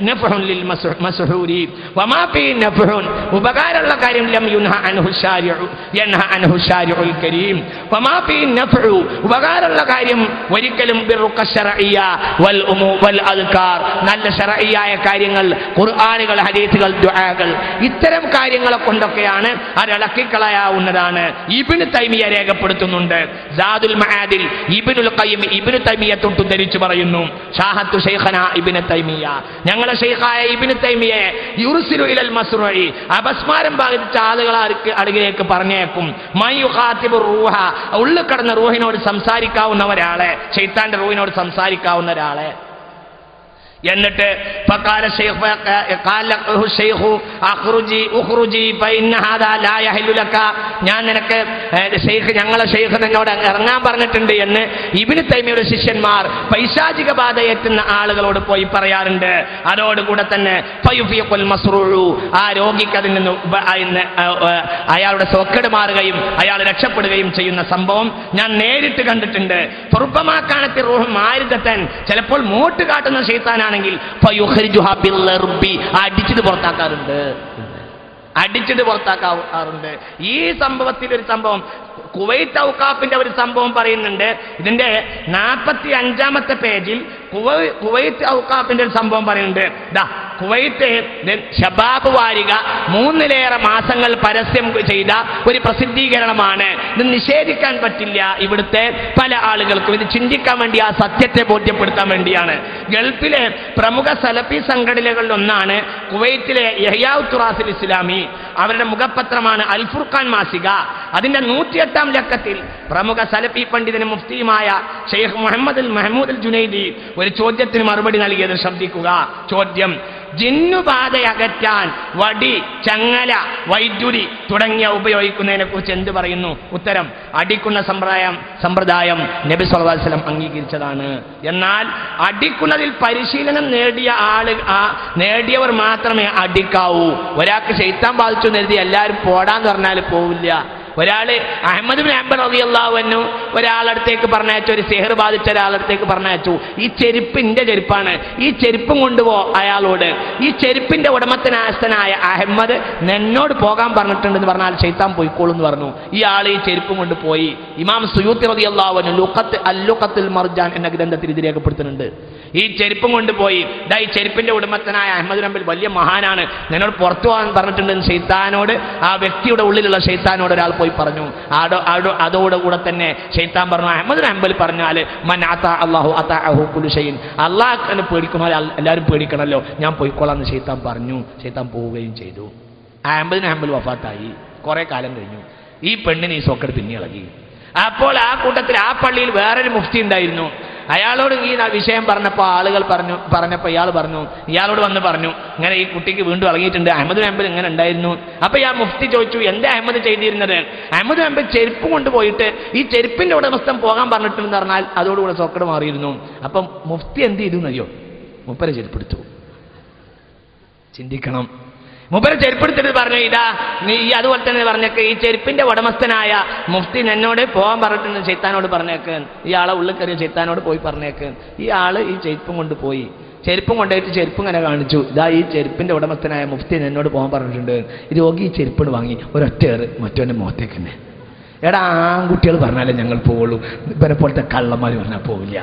നഫ്ഉൻ ലിൽ മസ്ഹൂരി വമാ ഫീഹി നഫ്ഉൻ, ഉപകാരമുള്ള കാര്യം ലം യുൻഹ അൻഹു ശാരിഉ യൻഹ അൻഹു ശാരിഉൽ കരീം. വമാ ഫീഹി നഫ്ഉ, ഉപകാരമുള്ള കാര്യം ഒരിക്കലും ബിറുഖ ശർഇയ്യ വൽ അദ്കാർ, നല്ല ശർഇയ്യായ കാര്യങ്ങൾ, ഖുർആനുകൾ, ഹദീസുകൾ, ദുആകൾ, ഇത്തരം കാര്യങ്ങളെ കൊണ്ടൊക്കെയാണ് അത് ഇളക്കിക്കളയാവുന്നതാണ്. ഇബ്നു തൈമിയ രേഖപ്പെടുത്തുന്നുണ്ട്. സാദുൽ മആദിൽ ഇബ്നുൽ ഖയ്യിം ഇബ്നു തൈമിയ തൊട്ട് ധരിച്ചു പറയുന്നു, ഷാഹത്തു ശൈഖന ഇബ്നു തൈമിയ, ഞങ്ങളുടെ ശൈഖായ ഇബ്നു തൈമിയെ യുർസിലു ഇലൽ മസ്റൂഇ, അപസ്മാരം ബാധിച്ച ആളുകളെ അടുക്കിലേക്ക് പറഞ്ഞേക്കും. മൻ യുഖാതിബു റൂഹ, ഉള്ളിൽ കടന്ന റൂഹിനോട് സംസാരിക്കാവുന്ന ഒരാളെ, ശൈത്താന്റെ റൂഹിനോട് സംസാരിക്കാവുന്ന ഒരാളെ. എന്നിട്ട് ഫഖാല ശൈഖു ഉഖ്റുജി ഫഇന്ന ഹാദാ ലാ യഹല്ലു ലക, ഞാൻ നിനക്ക് ഞങ്ങളെ ശൈഖ് എന്നോട് ഇറങ്ങാൻ പറഞ്ഞിട്ടുണ്ട് എന്ന് ഇബ്നു തൈമിയയുടെ ശിഷ്യന്മാർ പൈശാചിക ബാധയേറ്റുന്ന ആളുകളോട് പോയി പറയാറുണ്ട്. അതോടുകൂടെ തന്നെ ഫയുഫിഖുൽ മസ്റൂഉ, ആ രോഗിക്ക് അതിൽ നിന്ന് അയാളുടെ സോക്കേട് മാറുകയും അയാൾ രക്ഷപ്പെടുകയും ചെയ്യുന്ന സംഭവം ഞാൻ നേരിട്ട് കണ്ടിട്ടുണ്ട്. ഫുർബമാക്കാനത്തി റൂഹ് മാരിദത്തൻ, ചിലപ്പോൾ മൂട്ട് കാട്ടുന്ന ശൈത്താനാണ് ണെങ്കിൽ അടിച്ചിട്ട് പുറത്താക്കാറുണ്ട്. ഈ സംഭവത്തിൽ ഒരു സംഭവം, കുവൈത്ത് ഔഖാഫിന്റെ ഒരു സംഭവം പറയുന്നുണ്ട്. ഇതിന്റെ 45ാമത്തെ പേജിൽ കുവൈത്ത് ഔഖാഫിന്റെ ഒരു സംഭവം പറയുന്നുണ്ട്. കുവൈറ്റ് ശബാബ് വാരിക 3-ലേറെ മാസങ്ങൾ പരസ്യം ചെയ്ത ഒരു പ്രസിദ്ധീകരണമാണ്. ഇത് നിഷേധിക്കാൻ പറ്റില്ല. ഇവിടുത്തെ പല ആളുകൾക്കും ഇത് ചിന്തിക്കാൻ വേണ്ടി, ആ സത്യത്തെ ബോധ്യപ്പെടുത്താൻ വേണ്ടിയാണ്. ഗൾഫിലെ പ്രമുഖ സലഫി സംഘടനകളിൽ ഒന്നാണ് കുവൈറ്റിലെ യഹ്യാ തുറാസിൽ ഇസ്ലാമി. അവരുടെ മുഖപത്രമാണ് അൽ ഫുർഖാൻ മാസിക. അതിന്റെ 108-ാം ലക്കത്തിൽ പ്രമുഖ സലഫി പണ്ഡിതനും മുഫ്തിയുമായ ഷെയ്ഖ് മുഹമ്മദ് അൽ ജുനൈദി ഒരു ചോദ്യത്തിന് മറുപടി നൽകിയത് ശ്രദ്ധിക്കുക. ചോദ്യം: ജിന്നുബാധയകറ്റാൻ വടി, ചങ്ങല, വൈദ്യുതി തുടങ്ങിയ ഉപയോഗിക്കുന്നതിനെ കുറിച്ച് എന്ത് പറയുന്നു? ഉത്തരം: അടിക്കുന്ന സമ്പ്രദായം നബി സല്ലല്ലാഹു അലൈഹി വസല്ലം അംഗീകരിച്ചതാണ്. എന്നാൽ അടിക്കുന്നതിൽ പരിശീലനം നേടിയവർ മാത്രമേ അടിക്കാവൂ. ഒരാൾക്ക് ശൈത്താൻ ബാധിച്ചു എന്നെഴുതി എല്ലാവരും പോടാന്ന് പറഞ്ഞാൽ പോവില്ല. ഒരാള് അഹ്മദ് ബിൻ ഹംബൽ റളിയല്ലാഹു അൻഹു ഒരാളടുത്തേക്ക് പറഞ്ഞയച്ചു, ഒരു സിഹർ ബാധിച്ച ഒരാളടുത്തേക്ക് പറഞ്ഞയച്ചു. ഈ ചെരുപ്പ് എന്റെ ചെരുപ്പാണ്, ഈ ചെരുപ്പും കൊണ്ടുപോ അയാളോട്. ഈ ചെരുപ്പിന്റെ ഉടമസ്ഥനായ അഹമ്മദ് എന്നോട് പോകാൻ പറഞ്ഞിട്ടുണ്ടെന്ന് പറഞ്ഞാൽ ശൈത്താൻ പോയിക്കോളും എന്ന് പറഞ്ഞു. ഈ ആൾ ഈ ചെരുപ്പും കൊണ്ട് പോയി. ഇമാം സുയൂത്തി റളിയല്ലാഹു അൻഹു അൽ-ലുഖത്തുൽ മർജാൻ എന്ന ഗ്രന്ഥത്തിൽ ഇത് രേഖപ്പെടുത്തുന്നുണ്ട്. ഈ ചെരുപ്പും കൊണ്ടുപോയി. ഈ ചെരുപ്പിന്റെ ഉടമസ്ഥനായ അഹ്മദ് ബിൻ ഹംബൽ വലിയ മഹാനാണ്, എന്നോട് പുറത്തു പോകാൻ പറഞ്ഞിട്ടുണ്ടെന്ന് ശൈത്താനോട്, ആ വ്യക്തിയുടെ ഉള്ളിലുള്ള ശൈത്താനോട് ഒരാൾ പോയി പറഞ്ഞു. അതോടുകൂടെ തന്നെ ശൈത്താൻ പറഞ്ഞു, അഹ്മദ് ബിൻ ഹംബൽ പറഞ്ഞാൽ മൻ അതാ അല്ലാഹു അതാഅഹു കുല്ലു ഷൈഇൻ, അല്ലാഹുവിനെ പേടിക്കണോ എല്ലാവരും പേടിക്കണമല്ലോ, ഞാൻ പോയിക്കോളാന്ന് ശൈത്താൻ പറഞ്ഞു. ശൈത്താൻ പോവുകയും ചെയ്തു. അഹ്മദ് ബിൻ ഹംബൽ വഫാത്തായി. കുറെ കാലം കഴിഞ്ഞു. ഈ പെണ്ണിന് ഈ സോക്കട് പിന്നെ ഇളകി. അപ്പോൾ ആ കൂട്ടത്തിൽ ആ പള്ളിയിൽ വേറൊരു മുഫ്തി ഉണ്ടായിരുന്നു. അയാളോട് ഈ വിഷയം പറഞ്ഞപ്പോൾ ആളുകൾ പറഞ്ഞപ്പോൾ ഇയാളോട് വന്ന് പറഞ്ഞു, ഇങ്ങനെ ഈ കുട്ടിക്ക് വീണ്ടും ഇറങ്ങിയിട്ടുണ്ട്, അഹ്മദ് ബിൻ ഹംബൽ ഇങ്ങനെ ഉണ്ടായിരുന്നു. അപ്പോൾ ആ മുഫ്തി ചോദിച്ചു, എന്താ അഹ്മദ് ചെയ്തിരുന്നത്? അഹ്മദ് ബിൻ ഹംബൽ ചെരുപ്പ് കൊണ്ടുപോയിട്ട് ഈ ചെരുപ്പിന്റെ ഉടമസ്ഥൻ പോകാൻ പറഞ്ഞിട്ടുണ്ടെന്ന് പറഞ്ഞാൽ അതോടുകൂടെ സോക്കട് മാറിയിരുന്നു. അപ്പം മുഫ്തി എന്ത് ചെയ്തു എന്നറിയോ? മൂപ്പരെ ചെരുപ്പെടുത്തു. ചിന്തിക്കണം. മൂപ്പരെ ചെരുപ്പെടുത്തിട്ട് പറഞ്ഞു, ഇതാ നീ അതുപോലെ തന്നെ പറഞ്ഞേക്ക്, ഈ ചെരുപ്പിന്റെ ഉടമസ്ഥനായ മുഫ്തി എന്നോട് പോകാൻ പറഞ്ഞിട്ടുണ്ട്, ശൈത്താനോട് പറഞ്ഞേക്ക്. ഈ ആളെ ഉള്ളിൽ കയറിയ ശൈത്താനോട് പോയി പറഞ്ഞേക്ക്. ഈ ആള് ഈ ചെരുപ്പും കൊണ്ട് പോയി. ചെരുപ്പും കൊണ്ടുപോയിട്ട് ചെരുപ്പ് ഇങ്ങനെ കാണിച്ചു, ഇതാ ഈ ചെരുപ്പിന്റെ ഉടമസ്ഥനായ മുഫ്തി എന്നോട് പോകാൻ പറഞ്ഞിട്ടുണ്ട്. രോഗി ഈ ചെരുപ്പിന് വാങ്ങി ഒരൊറ്റേറ് മറ്റവന്റെ മുഖത്തേക്ക് തന്നെ. എടാ, ആൺകുട്ടികൾ പറഞ്ഞാലേ ഞങ്ങൾ പോവുള്ളൂ, ഇവരെ പോലത്തെ കള്ളന്മാർ പറഞ്ഞാൽ പോവില്ല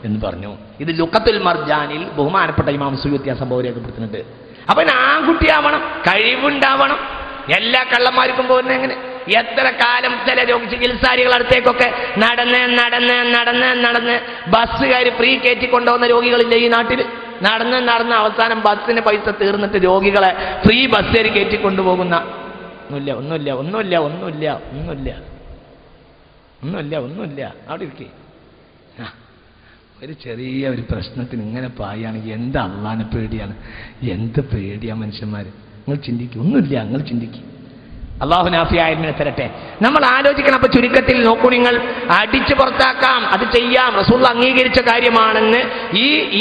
എന്ന് പറഞ്ഞു. ഇത് ലുഖത്തുൽ മർജാനിൽ ബഹുമാനപ്പെട്ട ഇമാം സുയൂത്തി ആ സംഭവം രേഖപ്പെടുത്തുന്നുണ്ട്. അപ്പൊ ആൺകുട്ടിയാവണം, കഴിവുണ്ടാവണം. എല്ലാ കള്ളന്മാർക്കും പോകുന്ന എങ്ങനെ? എത്ര കാലം ചില ചികിത്സാരികൾ അടുത്തേക്കൊക്കെ നടന്ന് ബസ്സുകാർ ഫ്രീ കയറ്റി കൊണ്ടുപോകുന്ന രോഗികളില്ല ഈ നാട്ടിൽ. നടന്ന് അവസാനം ബസ്സിന് പൈസ തീർന്നിട്ട് രോഗികളെ ഫ്രീ ബസ്സുകാർ കയറ്റി കൊണ്ടുപോകുന്ന ഒന്നുമില്ല. അവിടെ ഇരിക്കേ. ഒരു ചെറിയ ഒരു പ്രശ്നത്തിന് ഇങ്ങനെ പായാണെങ്കിൽ എന്താ അള്ളാനെ പേടിയാണ്, എന്ത് പേടിയാ മനുഷ്യന്മാർ. നിങ്ങൾ ചിന്തിക്കും. ഒന്നുമില്ല, നിങ്ങൾ ചിന്തിക്കും. അള്ളാഹു നാഫിയായതിനെ തരട്ടെ. നമ്മൾ ആലോചിക്കണം. അപ്പൊ ചുരുക്കത്തിൽ നോക്കൂ, നിങ്ങൾ അടിച്ചു പുറത്താക്കാം, അത് ചെയ്യാം, റസൂൽ അംഗീകരിച്ച കാര്യമാണെന്ന്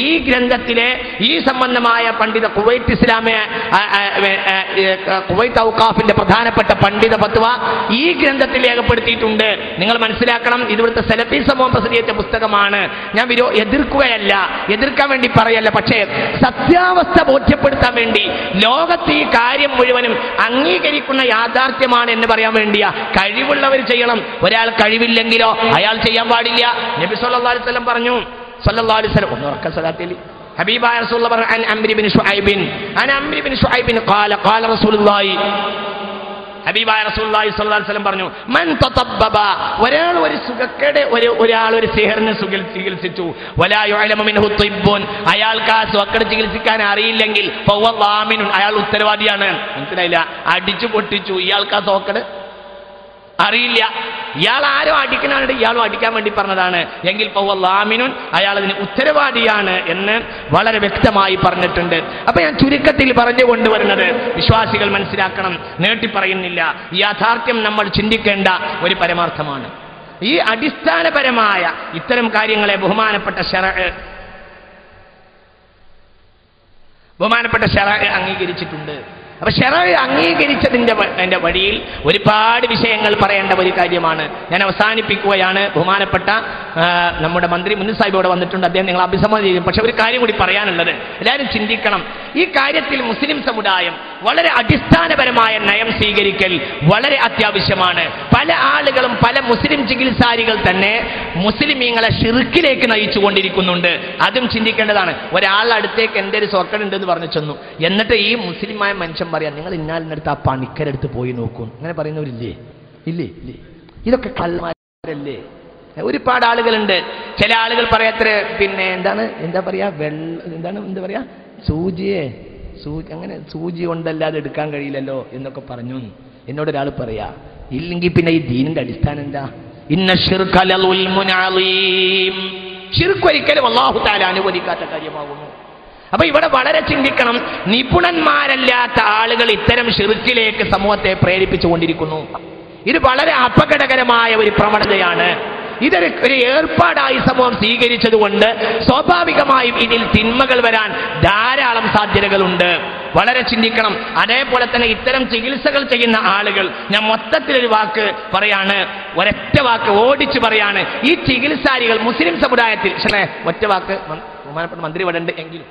ഈ ഗ്രന്ഥത്തിലെ ഈ സംബന്ധമായ പണ്ഡിത കുവൈത്ത് ഔഖാഫിന്റെ പ്രധാനപ്പെട്ട പണ്ഡിത ഫത്വ ഈ ഗ്രന്ഥത്തിൽ രേഖപ്പെടുത്തിയിട്ടുണ്ട്. നിങ്ങൾ മനസ്സിലാക്കണം, ഇവിടുത്തെ സലഫി സമൂഹം പ്രസിദ്ധീകരിച്ച പുസ്തകമാണ്. ഞാൻ എതിർക്കാൻ വേണ്ടി പറയല്ല, പക്ഷേ സത്യാവസ്ഥ ബോധ്യപ്പെടുത്താൻ വേണ്ടി ലോകത്ത് ഈ കാര്യം മുഴുവനും അംഗീകരിക്കുന്ന യാഥാർത്ഥ്യമാണ് എന്ന് പറയാൻ വേണ്ടിയാ. കഴിവുള്ളവർ ചെയ്യണം, ഒരാൾ കഴിവില്ലെങ്കിലോ അയാൾ ചെയ്യാൻ പാടില്ല. നബി സല്ലല്ലാഹു അലൈഹി വസല്ലം പറഞ്ഞു, സല്ലല്ലാഹു അലൈഹി വസല്ലം ഒന്ന് ഉറക്ക സലാത്തിൽ ഹബീബായ റസൂലുള്ളാഹി പറഞ്ഞു, അൻ അംരി ബിൻ ശുഐബിൻ ഖാല റസൂലുള്ളാഹി, ഹബീബായ റസൂലുള്ളാഹി സ്വല്ലല്ലാഹു അലൈഹി വസല്ലം പറഞ്ഞു, മൻ തതബ്ബബ, ഒരാൾ ഒരു സുഖക്കേട് ഒരാൾ ഒരു സിഹറിനെ ചികിത്സിച്ചു, വലാ യുഅലമു മിൻഹു തിബ്ബുൻ, അയാൾക്ക് ആ സുഖക്കേട് ചികിത്സിക്കാൻ അറിയില്ലെങ്കിൽ ഫഹുവ ളാമിനുൻ, അയാൾ ഉത്തരവാദിയാണ്. മനസ്സിലായില്ല? അടിച്ചു പൊട്ടിച്ചു, ഇയാൾക്ക് ആ സുഖക്കേട് അറിയില്ല, ഇയാൾ ആരോ അടിക്കാനാണ്, ഇയാളും അടിക്കാൻ വേണ്ടി പറഞ്ഞതാണ് എങ്കിൽ ഫഹുവ ളാമിനുൻ, അയാൾ അതിന് ഉത്തരവാദിയാണ് എന്ന് വളരെ വ്യക്തമായി പറഞ്ഞിട്ടുണ്ട്. അപ്പൊ ഞാൻ ചുരുക്കത്തിൽ പറഞ്ഞു കൊണ്ടുവരുന്നത്, വിശ്വാസികൾ മനസ്സിലാക്കണം, നീട്ടി പറയുന്നില്ല, യാഥാർത്ഥ്യം നമ്മൾ ചിന്തിക്കേണ്ട ഒരു പരമാർത്ഥമാണ്. ഈ അടിസ്ഥാനപരമായ ഇത്തരം കാര്യങ്ങളെ ബഹുമാനപ്പെട്ട ശറഅ് അംഗീകരിച്ചിട്ടുണ്ട്. അപ്പൊ ശറഅ് അംഗീകരിച്ചതിന്റെ വഴിയിൽ ഒരുപാട് വിഷയങ്ങൾ പറയേണ്ട ഒരു കാര്യമാണ്. ഞാൻ അവസാനിപ്പിക്കുകയാണ്. ബഹുമാനപ്പെട്ട നമ്മുടെ മന്ത്രി മുൻ സാഹിബ് ഇവിടെ വന്നിട്ടുണ്ട്, അദ്ദേഹം നിങ്ങൾ അഭിസംബോധന ചെയ്യും. പക്ഷെ ഒരു കാര്യം കൂടി പറയാനുള്ളത്, എല്ലാവരും ചിന്തിക്കണം. ഈ കാര്യത്തിൽ മുസ്ലിം സമുദായം വളരെ അടിസ്ഥാനപരമായ നയം സ്വീകരിക്കൽ വളരെ അത്യാവശ്യമാണ്. പല ആളുകളും, പല മുസ്ലിം ചികിത്സാരികൾ തന്നെ മുസ്ലിമീങ്ങളെ ഷിർക്കിലേക്ക് നയിച്ചുകൊണ്ടിരിക്കുന്നുണ്ട്. അതും ചിന്തിക്കേണ്ടതാണ്. ഒരാളുടെ അടുത്തേക്ക് എൻ്റെ ഒരു സോക്കടുണ്ടെന്ന് പറഞ്ഞു ചെന്നു, എന്നിട്ട് ഈ മുസ്ലിമായ മനുഷ്യൻ പറയാം, നിങ്ങൾ ഇന്നാലിനടുത്ത് ആ പണിക്കരെടുത്ത് പോയി നോക്കൂ, അങ്ങനെ പറയുന്നവരില്ലേ? ഇല്ലേ? ഇല്ലേ? ഇതൊക്കെ കള്ളന്മാരല്ലേ? ഒരുപാട് ആളുകളുണ്ട്. ചില ആളുകൾ പറയാത്ര പിന്നെ എന്താ പറയാ, എന്താ പറയാ, അങ്ങനെ സൂചി കൊണ്ടല്ലാതെ എടുക്കാൻ കഴിയില്ലല്ലോ എന്നൊക്കെ പറഞ്ഞു എന്നോടൊരാൾ പറയാ. ഇല്ലെങ്കിൽ പിന്നെ ഈ ദീനിന്റെ അടിസ്ഥാനം എന്താ? ഇന്ന ശിർക ലളുൽമുൻ അളീം. ശിർക്ക് ഒരിക്കലും അല്ലാഹു തആല അനുവദിക്കാത്ത കാര്യമാകുന്നു. അപ്പൊ ഇവിടെ വളരെ ചിന്തിക്കണം. നിപുണന്മാരല്ലാത്ത ആളുകൾ ഇത്തരം ശിർക്കിലേക്ക് സമൂഹത്തെ പ്രേരിപ്പിച്ചുകൊണ്ടിരിക്കുന്നു. ഇത് വളരെ അപകടകരമായ ഒരു പ്രവണതയാണ്. ഇതൊരു ഏർപ്പാടായി സമൂഹം സ്വീകരിച്ചതുകൊണ്ട് സ്വാഭാവികമായും ഇതിൽ തിന്മകൾ വരാൻ ധാരാളം സാധ്യതകളുണ്ട്. വളരെ ചിന്തിക്കണം. അതേപോലെ തന്നെ ഇത്തരം ചികിത്സകൾ ചെയ്യുന്ന ആളുകൾ, ഞാൻ മൊത്തത്തിലൊരു വാക്ക് പറയാണ്, ഒരൊറ്റ വാക്ക് ഓടിച്ചു പറയാണ്, ഈ ചികിത്സാരികൾ മുസ്ലിം സമുദായത്തിൽ ഒറ്റ വാക്ക് ബഹുമാനപ്പെട്ട മന്ത്രി ഇവിടെ ഉണ്ട് എങ്കിലും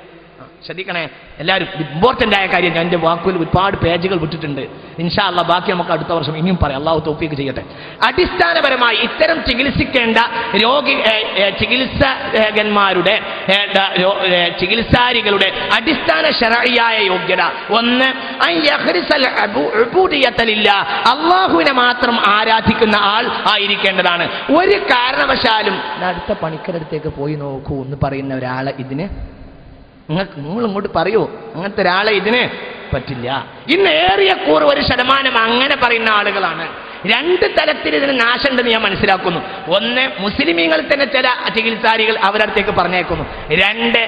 ശ്രദ്ധിക്കണേ എല്ലാവരും. ഇമ്പോർട്ടൻ്റ് ആയ കാര്യം, ഞാൻ എൻ്റെ വാക്കുകൾ ഒരുപാട് പേജുകൾ വിട്ടിട്ടുണ്ട്. ഇൻഷാ അല്ലാഹ് ബാക്കി നമുക്ക് അടുത്ത വർഷം ഇനിയും പറയാം. അല്ലാഹു തൗഫീഖ് ചെയ്യട്ടെ. അടിസ്ഥാനപരമായി ഇത്തരം ചികിത്സിക്കേണ്ട ചികിത്സകന്മാരുടെ ചികിത്സാരികളുടെ അടിസ്ഥാന ശരഈയായ യോഗ്യത, ഒന്ന് അല്ലാഹുവിനെ മാത്രം ആരാധിക്കുന്ന ആൾ ആയിരിക്കേണ്ടതാണ്. ഒരു കാരണവശാലും അടുത്ത പണിക്കരടുത്തേക്ക് പോയി നോക്കൂ എന്ന് പറയുന്ന ഒരാളെ ഇതിന് നിങ്ങൾ ഇങ്ങോട്ട് പറയൂ, അങ്ങനത്തെ ഒരാളെ ഇതിന് പറ്റില്ല. ഇന്ന് ഏറിയ കൂറ് 1% അങ്ങനെ പറയുന്ന ആളുകളാണ്. രണ്ട് തലത്തിൽ ഇതിന് നാശമുണ്ടെന്ന് ഞാൻ മനസ്സിലാക്കുന്നു. ഒന്ന്, മുസ്ലിമീങ്ങൾ തന്നെ ചില ചികിത്സാരികൾ അവരടുത്തേക്ക് പറഞ്ഞേക്കുന്നു. രണ്ട്,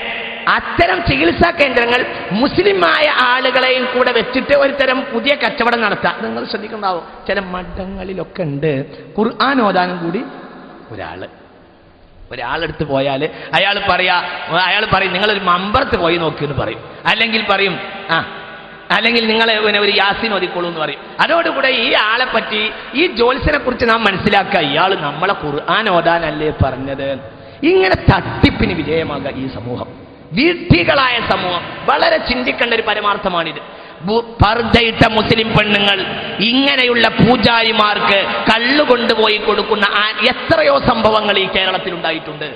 അത്തരം ചികിത്സാ കേന്ദ്രങ്ങൾ മുസ്ലിമായ ആളുകളെയും കൂടെ വെച്ചിട്ട് ഒരു തരം പുതിയ കച്ചവടം നടത്താം. നിങ്ങൾ ശ്രദ്ധിക്കുന്നുണ്ടാവും, ചില മഠങ്ങളിലൊക്കെ ഉണ്ട് ഖുർആൻ ഓതാനും കൂടി ഒരാളെടുത്ത് പോയാൽ അയാൾ പറയും നിങ്ങളൊരു മമ്പറത്ത് പോയി നോക്കിയെന്ന് പറയും. അല്ലെങ്കിൽ പറയും അല്ലെങ്കിൽ നിങ്ങൾ ഒരു യാസീൻ ഓതിക്കോളൂ എന്ന് പറയും. അതോടുകൂടെ ഈ ആളെ പറ്റി, ഈ ജോത്സ്യനെ കുറിച്ച് നാം മനസ്സിലാക്കുക, ഇയാൾ നമ്മളെ ഖുർആൻ ഓതാനല്ലേ പറഞ്ഞത്. ഇങ്ങനെ തട്ടിപ്പിന് വിധേയമാകുക ഈ സമൂഹം, വീട്ടികളായ സമൂഹം. വളരെ ചിന്തിക്കേണ്ട ഒരു പരമാർത്ഥമാണിത്. പർദ്ദയിട്ട മുസ്ലിം പെണ്ണുങ്ങൾ ഇങ്ങനെയുള്ള പൂജാരിമാർക്ക് കള്ളുകൊണ്ടുപോയി കൊടുക്കുന്ന എത്രയോ സംഭവങ്ങൾ ഈ കേരളത്തിൽ ഉണ്ടായിട്ടുണ്ട്.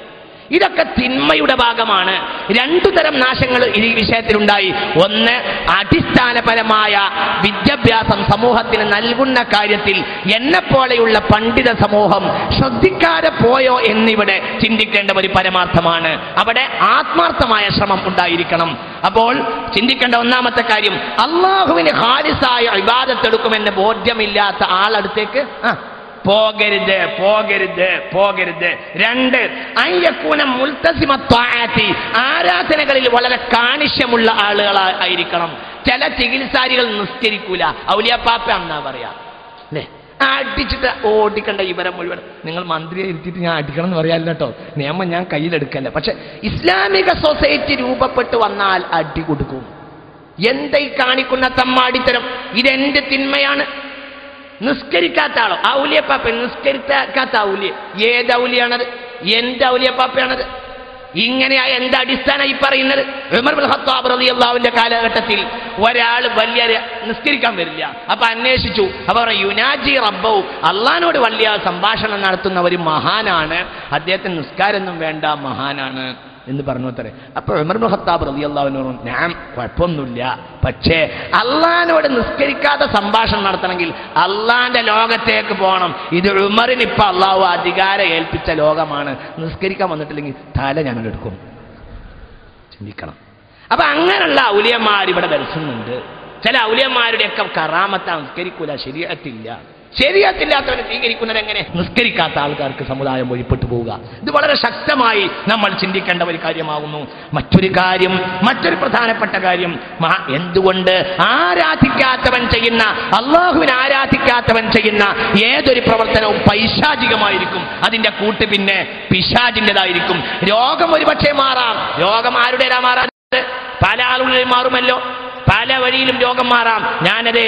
ഇതൊക്കെ തിന്മയുടെ ഭാഗമാണ്. രണ്ടു തരം നാശങ്ങൾ ഈ വിഷയത്തിലുണ്ടായി. ഒന്ന്, അടിസ്ഥാനപരമായ വിദ്യാഭ്യാസം സമൂഹത്തിന് നൽകുന്ന കാര്യത്തിൽ എന്നെപ്പോലെയുള്ള പണ്ഡിത സമൂഹം ശ്രദ്ധിക്കാതെ പോയോ എന്നിവിടെ ചിന്തിക്കേണ്ട ഒരു പരമാർത്ഥമാണ്. അവിടെ ആത്മാർത്ഥമായ ശ്രമം ഉണ്ടായിരിക്കണം. അപ്പോൾ ചിന്തിക്കേണ്ട ഒന്നാമത്തെ കാര്യം, അള്ളാഹുവിന് ഖാലിസായ ഇബാദത്ത് എടുക്കുമെന്ന് ബോധ്യമില്ലാത്ത ആളടുത്തേക്ക് പോകരുത്. രണ്ട്, അയ്യക്കൂന മുൽതസിമ ത്വാഅത്തി, ആരാധനകളിൽ വളരെ കാണിഷ്യമുള്ള ആളുകളായിരിക്കണം. ചില ചികിത്സാരികൾ നിസ്കരിക്കൂല, ഔലിയാപ്പാപ്പ എന്നാ പറയാ അല്ലേ, അടിച്ചിട്ട് ഓടിക്കണ്ട ഇവരെ മുഴുവൻ. നിങ്ങൾ മന്ത്രിയെ ഇരുത്തിയിട്ട് ഞാൻ അടിക്കണം എന്ന് പറയാല്ല കേട്ടോ, നിയമം ഞാൻ കയ്യിലെടുക്കല്ല. പക്ഷെ ഇസ്ലാമിക സൊസൈറ്റി രൂപപ്പെട്ട് വന്നാൽ അടി കൊടുക്കും. എന്താ ഈ കാണിക്കുന്ന തമ്മാടിത്തരം? ഇതെന്റെ തിന്മയാണ്. നിസ്കരിക്കാത്ത ആളോ ഔലിയപ്പാപ്പ, നിസ്കരിക്കാത്ത ഔലിയ, ഏത് ഔലിയാണത്? എന്റെ ഔലിയപ്പാപ്പയാണത്. ഇങ്ങനെയായ എന്താ അടിസ്ഥാനം ഈ പറയുന്നത്? ഉമർ ഇബ്നുൽ ഖത്താബ് റളിയല്ലാഹുവിന്റെ കാലഘട്ടത്തിൽ ഒരാൾ വലിയ നിസ്കരിക്കാൻ വരില്ല. അപ്പൊ അന്വേഷിച്ചു. അപ്പൊ യുനാജി റബ്ബഹു, അള്ളാഹിനോട് വലിയ സംഭാഷണം നടത്തുന്ന ഒരു മഹാനാണ്, അദ്ദേഹത്തിന് നിസ്കാരമൊന്നും വേണ്ട, മഹാനാണ് എന്ന് പറഞ്ഞു അത്രേ. അപ്പോൾ ഉമർ ഇബ്നുൽ ഖത്താബ് റളിയല്ലാഹു അൻഹു ഞാൻ കുഴപ്പമൊന്നുമില്ല, പക്ഷേ അള്ളാഹിനോട് നിസ്കരിക്കാതെ സംഭാഷണം നടത്തണമെങ്കിൽ അള്ളാഹിന്റെ ലോകത്തേക്ക് പോകണം. ഇത് ഉമറിന് ഇപ്പൊ അള്ളാഹു അധികാരം ഏൽപ്പിച്ച ലോകമാണ്. നിസ്കരിക്കാൻ വന്നിട്ടില്ലെങ്കിൽ തല ഞാനെടുക്കും. ചിന്തിക്കണം. അപ്പൊ അങ്ങനെയുള്ള ഔലിയന്മാർ ഇവിടെ ദർശനമുണ്ട്. ചില ഔലിയന്മാരുടെയൊക്കെ കറാമത്ത നിസ്കരിക്കൂല, ശരീഅത്തില്ല. ശരീഅത്തില്ലാത്തവനെ സ്വീകരിക്കുന്നത് എങ്ങനെ? നിസ്കരിക്കാത്ത ആൾക്കാർക്ക് സമുദായം വഴിപ്പെട്ടു പോവുക. ഇത് വളരെ ശക്തമായി നമ്മൾ ചിന്തിക്കേണ്ട ഒരു കാര്യമാകുന്നു. മറ്റൊരു പ്രധാനപ്പെട്ട കാര്യം, എന്തുകൊണ്ട് അള്ളാഹുവിനെ ആരാധിക്കാത്തവൻ ചെയ്യുന്ന ഏതൊരു പ്രവർത്തനവും പൈശാചികമായിരിക്കും. അതിന്റെ കൂട്ട് പിന്നെ പിശാചിൻ്റെതായിരിക്കും. രോഗം ഒരുപക്ഷെ മാറാം. രോഗം ആരുടേതാ മാറാതെ? പല ആളുകളിൽ മാറുമല്ലോ. പല വഴിയിലും രോഗം മാറാം. ഞാനത്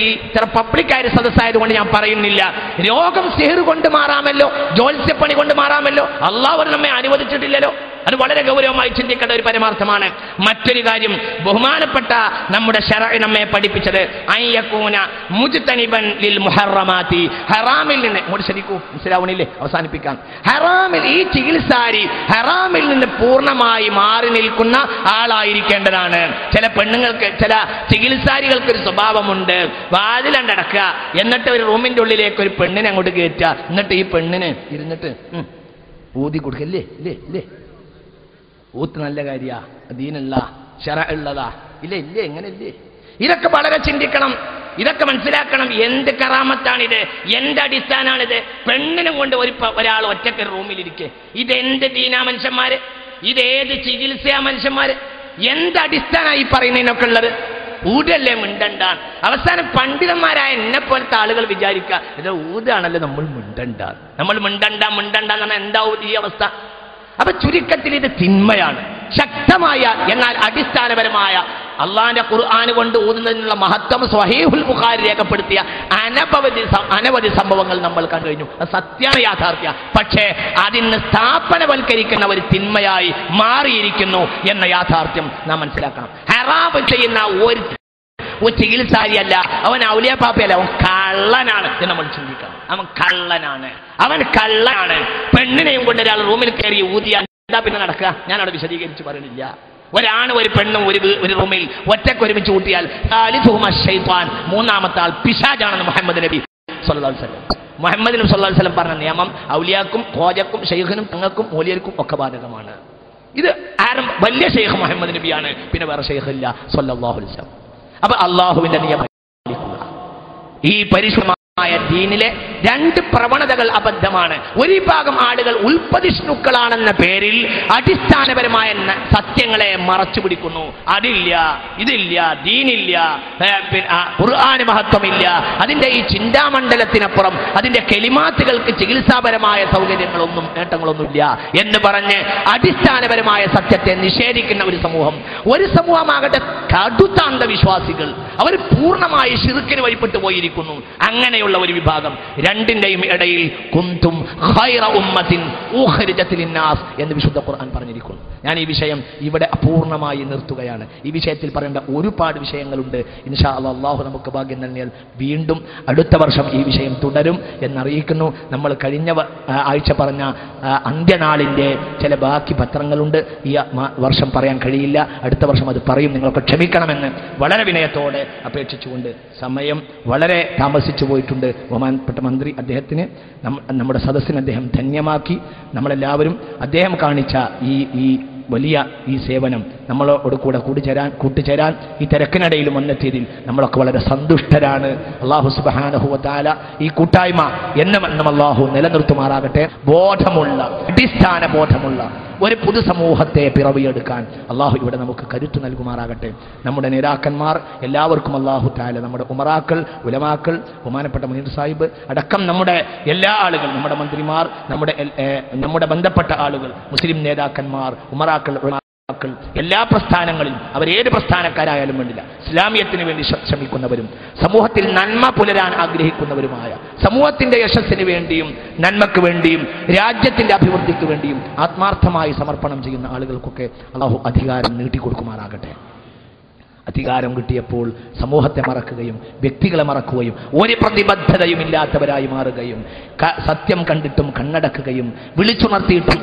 ഈ ഇത്ര പബ്ലിക്കായ സദസ്സായതുകൊണ്ട് ഞാൻ പറയുന്നില്ല. രോഗം സിഹ്ർ കൊണ്ട് മാറാമല്ലോ, ജ്യോത്സ്യപ്പണി കൊണ്ട് മാറാമല്ലോ. അള്ളാഹു നമ്മെ അനുവദിച്ചിട്ടില്ലല്ലോ. അത് വളരെ ഗൗരവമായി ചിന്തിക്കേണ്ട ഒരു പരമാർത്ഥമാണ്. മറ്റൊരു കാര്യം, ബഹുമാനപ്പെട്ട നമ്മുടെ ശറഅ് നമ്മെ പഠിപ്പിച്ചത് അയ്യകൂന മുജ്തനിബൻ ലിൽ മുഹറമാതി, ഹറാമിൽ നിന്ന്, ഇങ്ങോട്ട് ശരിക്കൂ, മനസ്സിലാവണില്ലേ, അവസാനിപ്പിക്കാം. ഹറാമിൽ, ഈ ചികിത്സാരി ഹറാമിൽ നിന്ന് പൂർണ്ണമായി മാറി നിൽക്കുന്ന ആളായിരിക്കേണ്ടതാണ്. ചില പെണ്ണുങ്ങൾക്ക്, ചില ചികിത്സാരികൾക്ക് ഒരു സ്വഭാവമുണ്ട്. വാതിലണ്ടടക്കുക, എന്നിട്ട് ഒരു റൂമിന്റെ ഉള്ളിലേക്ക് ഒരു പെണ്ണിനെ അങ്ങോട്ട് കയറ്റുക, എന്നിട്ട് ഈ പെണ്ണിന് ഇരുന്നിട്ട് ഊതി കൊടുക്കല്ലേ, ഇല്ലേ ഇല്ലേ, ഊത്ത് നല്ല കാര്യ, ദീനുള്ള ശറഅ് ഉള്ളതാ, ഇല്ലേ ഇല്ലേ, എങ്ങനെയല്ലേ? ഇതൊക്കെ വളരെ ചിന്തിക്കണം, ഇതൊക്കെ മനസ്സിലാക്കണം. എന്ത് കറാമത്താണിത്, എന്ത് അടിസ്ഥാനാണിത്? പെണ്ണിനും കൊണ്ട് ഒരാൾ ഒറ്റക്ക് റൂമിലിരിക്കെ, ഇതെന്ത് ദീനാ മനുഷ്യന്മാര്, ഇതേത് ചികിത്സയാ മനുഷ്യന്മാര്? എന്ത് അടിസ്ഥാനമായി പറയുന്നതിനൊക്കെ ഉള്ളത്? ഊടല്ലേ മിണ്ടണ്ടാൻ. അവസാനം പണ്ഡിതന്മാരായ എന്നെ പോലത്തെ ആളുകൾ വിചാരിക്കുക ഇത് ഊതാണല്ലോ നമ്മൾ മിണ്ടണ്ട, നമ്മൾ മിണ്ടണ്ട എന്ന് പറഞ്ഞാൽ എന്താവും ഈ അവസ്ഥ? അപ്പൊ ചുരുക്കത്തിൽ ഇത് തിന്മയാണ്. ശക്തമായ എന്നാൽ അടിസ്ഥാനപരമായ അള്ളാന്റെ ഖുർആൻ കൊണ്ട് ഊതുന്നതിനുള്ള മഹത്വം സ്വഹീഹുൽ ബുഖാരി രേഖപ്പെടുത്തിയ അനവധി സംഭവങ്ങൾ നമ്മൾ കണ്ടു കഴിഞ്ഞു. അത് സത്യമാണ്, യാഥാർത്ഥ്യ. പക്ഷേ അതിന് സ്ഥാപനവൽക്കരിക്കുന്ന ഒരു തിന്മയായി മാറിയിരിക്കുന്നു എന്ന യാഥാർത്ഥ്യം നാം മനസ്സിലാക്കണം. ഹറാം ചെയ്യുന്ന ഒരു ചികിത്സാരിയല്ല, അവൻ ഔലിയ പാപ്പയല്ല, അവൻ കള്ളനാണ് എന്ന് നമ്മൾ ചിന്തിക്കണം. അവൻ കള്ളനാണ്. പെണ്ണിനെയും കൊണ്ട് ഒരാൾ റൂമിൽ കയറി ഊതിയാൽ എന്താ പിന്നെ നടക്കുക? ഞാനവിടെ വിശദീകരിച്ച് പറയണില്ല. ഒരാണ് ഒരു പെണ്ണും ഒരു റൂമിൽ ഒറ്റക്ക് ഒരുമിച്ച് കൂട്ടിയാൽ മൂന്നാമത്തെ ആൾ പിശാചാണെന്ന് മുഹമ്മദ് നബി സല്ലല്ലാഹു അലൈഹി വസല്ലം. മുഹമ്മദ് നബി സല്ലല്ലാഹു അലൈഹി വസല്ലം പറഞ്ഞ നിയമം ഔലിയാക്കും ഖ്വാജക്കും ശൈഖിനും തങ്ങൾക്കും മൂല്യർക്കും ഒക്കെ ബാധകമാണ്. ഇത് ആരും വലിയ ശൈഖ് മുഹമ്മദ് നബിയാണ്, പിന്നെ വേറെ ശൈഖ് ഇല്ല സല്ലല്ലാഹു അലൈഹി വസല്ലം. അപ്പൊ അള്ളാഹുവിന്റെ നിയമം ഈ പരിശുദ്ധമായ ദീനിലെ രണ്ട് പ്രവണതകൾ അബദ്ധമാണ്. ഒരു വിഭാഗം ആളുകൾ ഉൽപ്പതിഷ്ണുക്കളാണെന്ന പേരിൽ അടിസ്ഥാനപരമായ സത്യങ്ങളെ മറച്ചു പിടിക്കുന്നു. അതില്ല, ഇതില്ല, ദീനില്ല, ഖുർആന് മഹത്വമില്ല, അതിന്റെ ഈ ചിന്താമണ്ഡലത്തിനപ്പുറം അതിന്റെ കെലിമാത്തുകൾക്ക് ചികിത്സാപരമായ സൗകര്യങ്ങളൊന്നും നേട്ടങ്ങളൊന്നുമില്ല എന്ന് പറഞ്ഞ് അടിസ്ഥാനപരമായ സത്യത്തെ നിഷേധിക്കുന്ന ഒരു സമൂഹമാകട്ടെ കടുത്ത അന്ധവിശ്വാസികൾ, അവർ പൂർണ്ണമായി ശിർക്കിന് വഴിപ്പെട്ടു പോയിരിക്കുന്നു. അങ്ങനെയുള്ള ഒരു വിഭാഗം. രണ്ടിന്റെയും ഇടയിൽ കുന്തും ഖൈറ ഉമ്മത്തിൻ ഉഖ്രിജത് ലിന്നാസ് എന്ന് വിശുദ്ധ ഖുർആൻ പറഞ്ഞിരിക്കുന്നു. ഞാൻ ഈ വിഷയം ഇവിടെ അപൂർണമായി നിർത്തുകയാണ്. ഈ വിഷയത്തിൽ പറയേണ്ട ഒരുപാട് വിഷയങ്ങളുണ്ട്. ഇൻഷാ അല്ലാഹ്, അല്ലാഹു നമുക്ക് ഭാഗ്യം നൽകിയാൽ വീണ്ടും അടുത്ത വർഷം ഈ വിഷയം തുടരും എന്നറിയിക്കുന്നു. നമ്മൾ കഴിഞ്ഞ ആഴ്ച പറഞ്ഞ അന്ത്യനാളിൻ്റെ ചില ബാക്കി പത്രങ്ങളുണ്ട്, ഈ വർഷം പറയാൻ കഴിയില്ല. അടുത്ത വർഷം അത് പറയും. നിങ്ങൾക്ക് ക്ഷമിക്കണമെന്ന് വളരെ വിനയത്തോടെ അപേക്ഷിച്ചുകൊണ്ട്, സമയം വളരെ താമസിച്ചു പോയിട്ടുണ്ട്. ബഹുമാനപ്പെട്ട മന്ത്രി, അദ്ദേഹത്തിന് നമ്മുടെ സദസ്സിന് അദ്ദേഹം ധന്യമാക്കി. നമ്മളെല്ലാവരും അദ്ദേഹം കാണിച്ച ഈ വലിയ ഈ സേവനം നമ്മളോട് കൂടെ കൂട്ടിച്ചേരാൻ ഈ തിരക്കിനിടയിലും വന്നെത്തിയതിൽ നമ്മളൊക്കെ വളരെ സന്തുഷ്ടരാണ്. അല്ലാഹു സുബ്ഹാനഹു വ തആല ഈ കൂട്ടായ്മ എന്നും അല്ലാഹു നിലനിർത്തുമാറാകട്ടെ. അടിസ്ഥാന ബോധമുള്ള ഒരു പൊതുസമൂഹത്തെ പിറവിയെടുക്കാൻ അല്ലാഹു ഇവിടെ നമുക്ക് കരുത്ത് നൽകുമാറാകട്ടെ. നമ്മുടെ നേതാക്കന്മാർ എല്ലാവർക്കും അല്ലാഹു തആല, നമ്മുടെ ഉമറാക്കൾ, ഉലമാക്കൾ, ബഹുമാനപ്പെട്ട മുനീർ സാഹിബ് അടക്കം നമ്മുടെ എല്ലാ ആളുകൾ, നമ്മുടെ മന്ത്രിമാർ, നമ്മുടെ ബന്ധപ്പെട്ട ആളുകൾ, മുസ്ലിം നേതാക്കന്മാർ, ഉമറാക്കൾ, എല്ലാ പ്രസ്ഥാനങ്ങളിലും അവരേത് പ്രസ്ഥാനക്കാരായാലും വേണ്ടില്ല, ഇസ്ലാമിയത്തിന് വേണ്ടി ശ്രമിക്കുന്നവരും സമൂഹത്തിൽ നന്മ പുലരാൻ ആഗ്രഹിക്കുന്നവരുമായ, സമൂഹത്തിന്റെ യശസ്സിന് വേണ്ടിയും നന്മയ്ക്ക് വേണ്ടിയും രാജ്യത്തിന്റെ അഭിവൃദ്ധിക്ക് വേണ്ടിയും ആത്മാർത്ഥമായി സമർപ്പണം ചെയ്യുന്ന ആളുകൾക്കൊക്കെ അല്ലാഹു അധികാരം നീട്ടിക്കൊടുക്കുമാറാകട്ടെ. അധികാരം കിട്ടിയപ്പോൾ സമൂഹത്തെ മറക്കുകയും വ്യക്തികളെ മറക്കുകയും ഒരു പ്രതിബദ്ധതയും ഇല്ലാത്തവരായി മാറുകയും സത്യം കണ്ടിട്ടും കണ്ണടക്കുകയും വിളിച്ചുണർത്തിയിട്ടും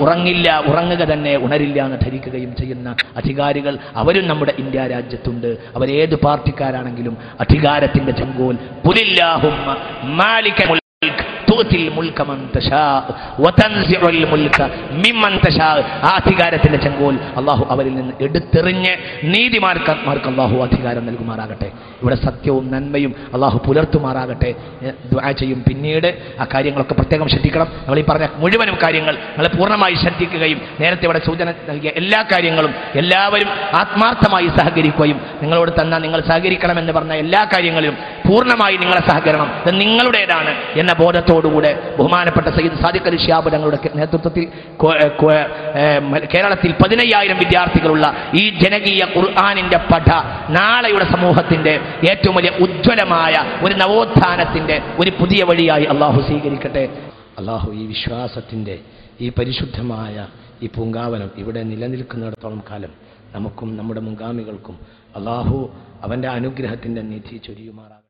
ഉറങ്ങുക തന്നെ ഉണരില്ല എന്ന് ധരിക്കുകയും ചെയ്യുന്ന അധികാരികൾ അവരും നമ്മുടെ ഇന്ത്യ രാജ്യത്തുണ്ട്. അവരേത് പാർട്ടിക്കാരാണെങ്കിലും അധികാരത്തിന്റെ ചെങ്കോൽ ഖുലില്ലാഹുമ്മ മാലികൽ മുൽക്ക് തുഅ്തിൽ മുൽക മൻ തശാ വതൻസിഉൽ മുൽക മിമ്മൻ തശാ. ആ അധികാരത്തിന്റെ ചെങ്കോൽ അല്ലാഹു അവരിൽ നിന്ന് എടുത്തെറിഞ്ഞ് നീതിമാർക്ക് അല്ലാഹു അധികാരം നൽകുമാറാകട്ടെ. ഇവിടെ സത്യവും നന്മയും അല്ലാഹു പുലർത്തുമാറാകട്ടെ. ദുആ ചെയ്യും. പിന്നീട് ആ കാര്യങ്ങളൊക്കെ പ്രത്യേകം ശ്രദ്ധിക്കണം. നമ്മൾ ഈ പറഞ്ഞ മുഴുവനും കാര്യങ്ങൾ നമ്മൾ പൂർണ്ണമായി ശ്രദ്ധിക്കുകയും നേരത്തെ ഇവിടെ സൂചന നൽകിയ എല്ലാ കാര്യങ്ങളും എല്ലാവരും ആത്മാർത്ഥമായി സഹകരിക്കുകയും നിങ്ങളോട് തന്നാൽ നിങ്ങൾ സഹകരിക്കണമെന്ന് പറഞ്ഞ എല്ലാ കാര്യങ്ങളിലും പൂർണ്ണമായി നിങ്ങളെ സഹകരണം ഇത് നിങ്ങളുടേതാണ് എന്ന ബോധത്തോടുകൂടെ ബഹുമാനപ്പെട്ട സയ്യിദ് സാദിഖ് അലി ശിഹാബ് തങ്ങളുടെ നേതൃത്വത്തിൽ കേരളത്തിൽ 15,000 വിദ്യാർത്ഥികളുള്ള ഈ ജനകീയ ഖുർആനിന്റെ പഠ നാളെയുടെ സമൂഹത്തിന്റെ ഏറ്റവും വലിയ ഉജ്ജ്വലമായ ഒരു നവോത്ഥാനത്തിന്റെ ഒരു പുതിയ വഴിയായി അല്ലാഹു സ്വീകരിക്കട്ടെ. അള്ളാഹു ഈ വിശ്വാസത്തിൻ്റെ ഈ പരിശുദ്ധമായ ഈ പൂങ്കാവനം ഇവിടെ നിലനിൽക്കുന്നിടത്തോളം കാലം നമുക്കും നമ്മുടെ മുൻഗാമികൾക്കും അള്ളാഹു അവൻ്റെ അനുഗ്രഹത്തിൻ്റെ നിധി ചൊരിയുമാറാകും.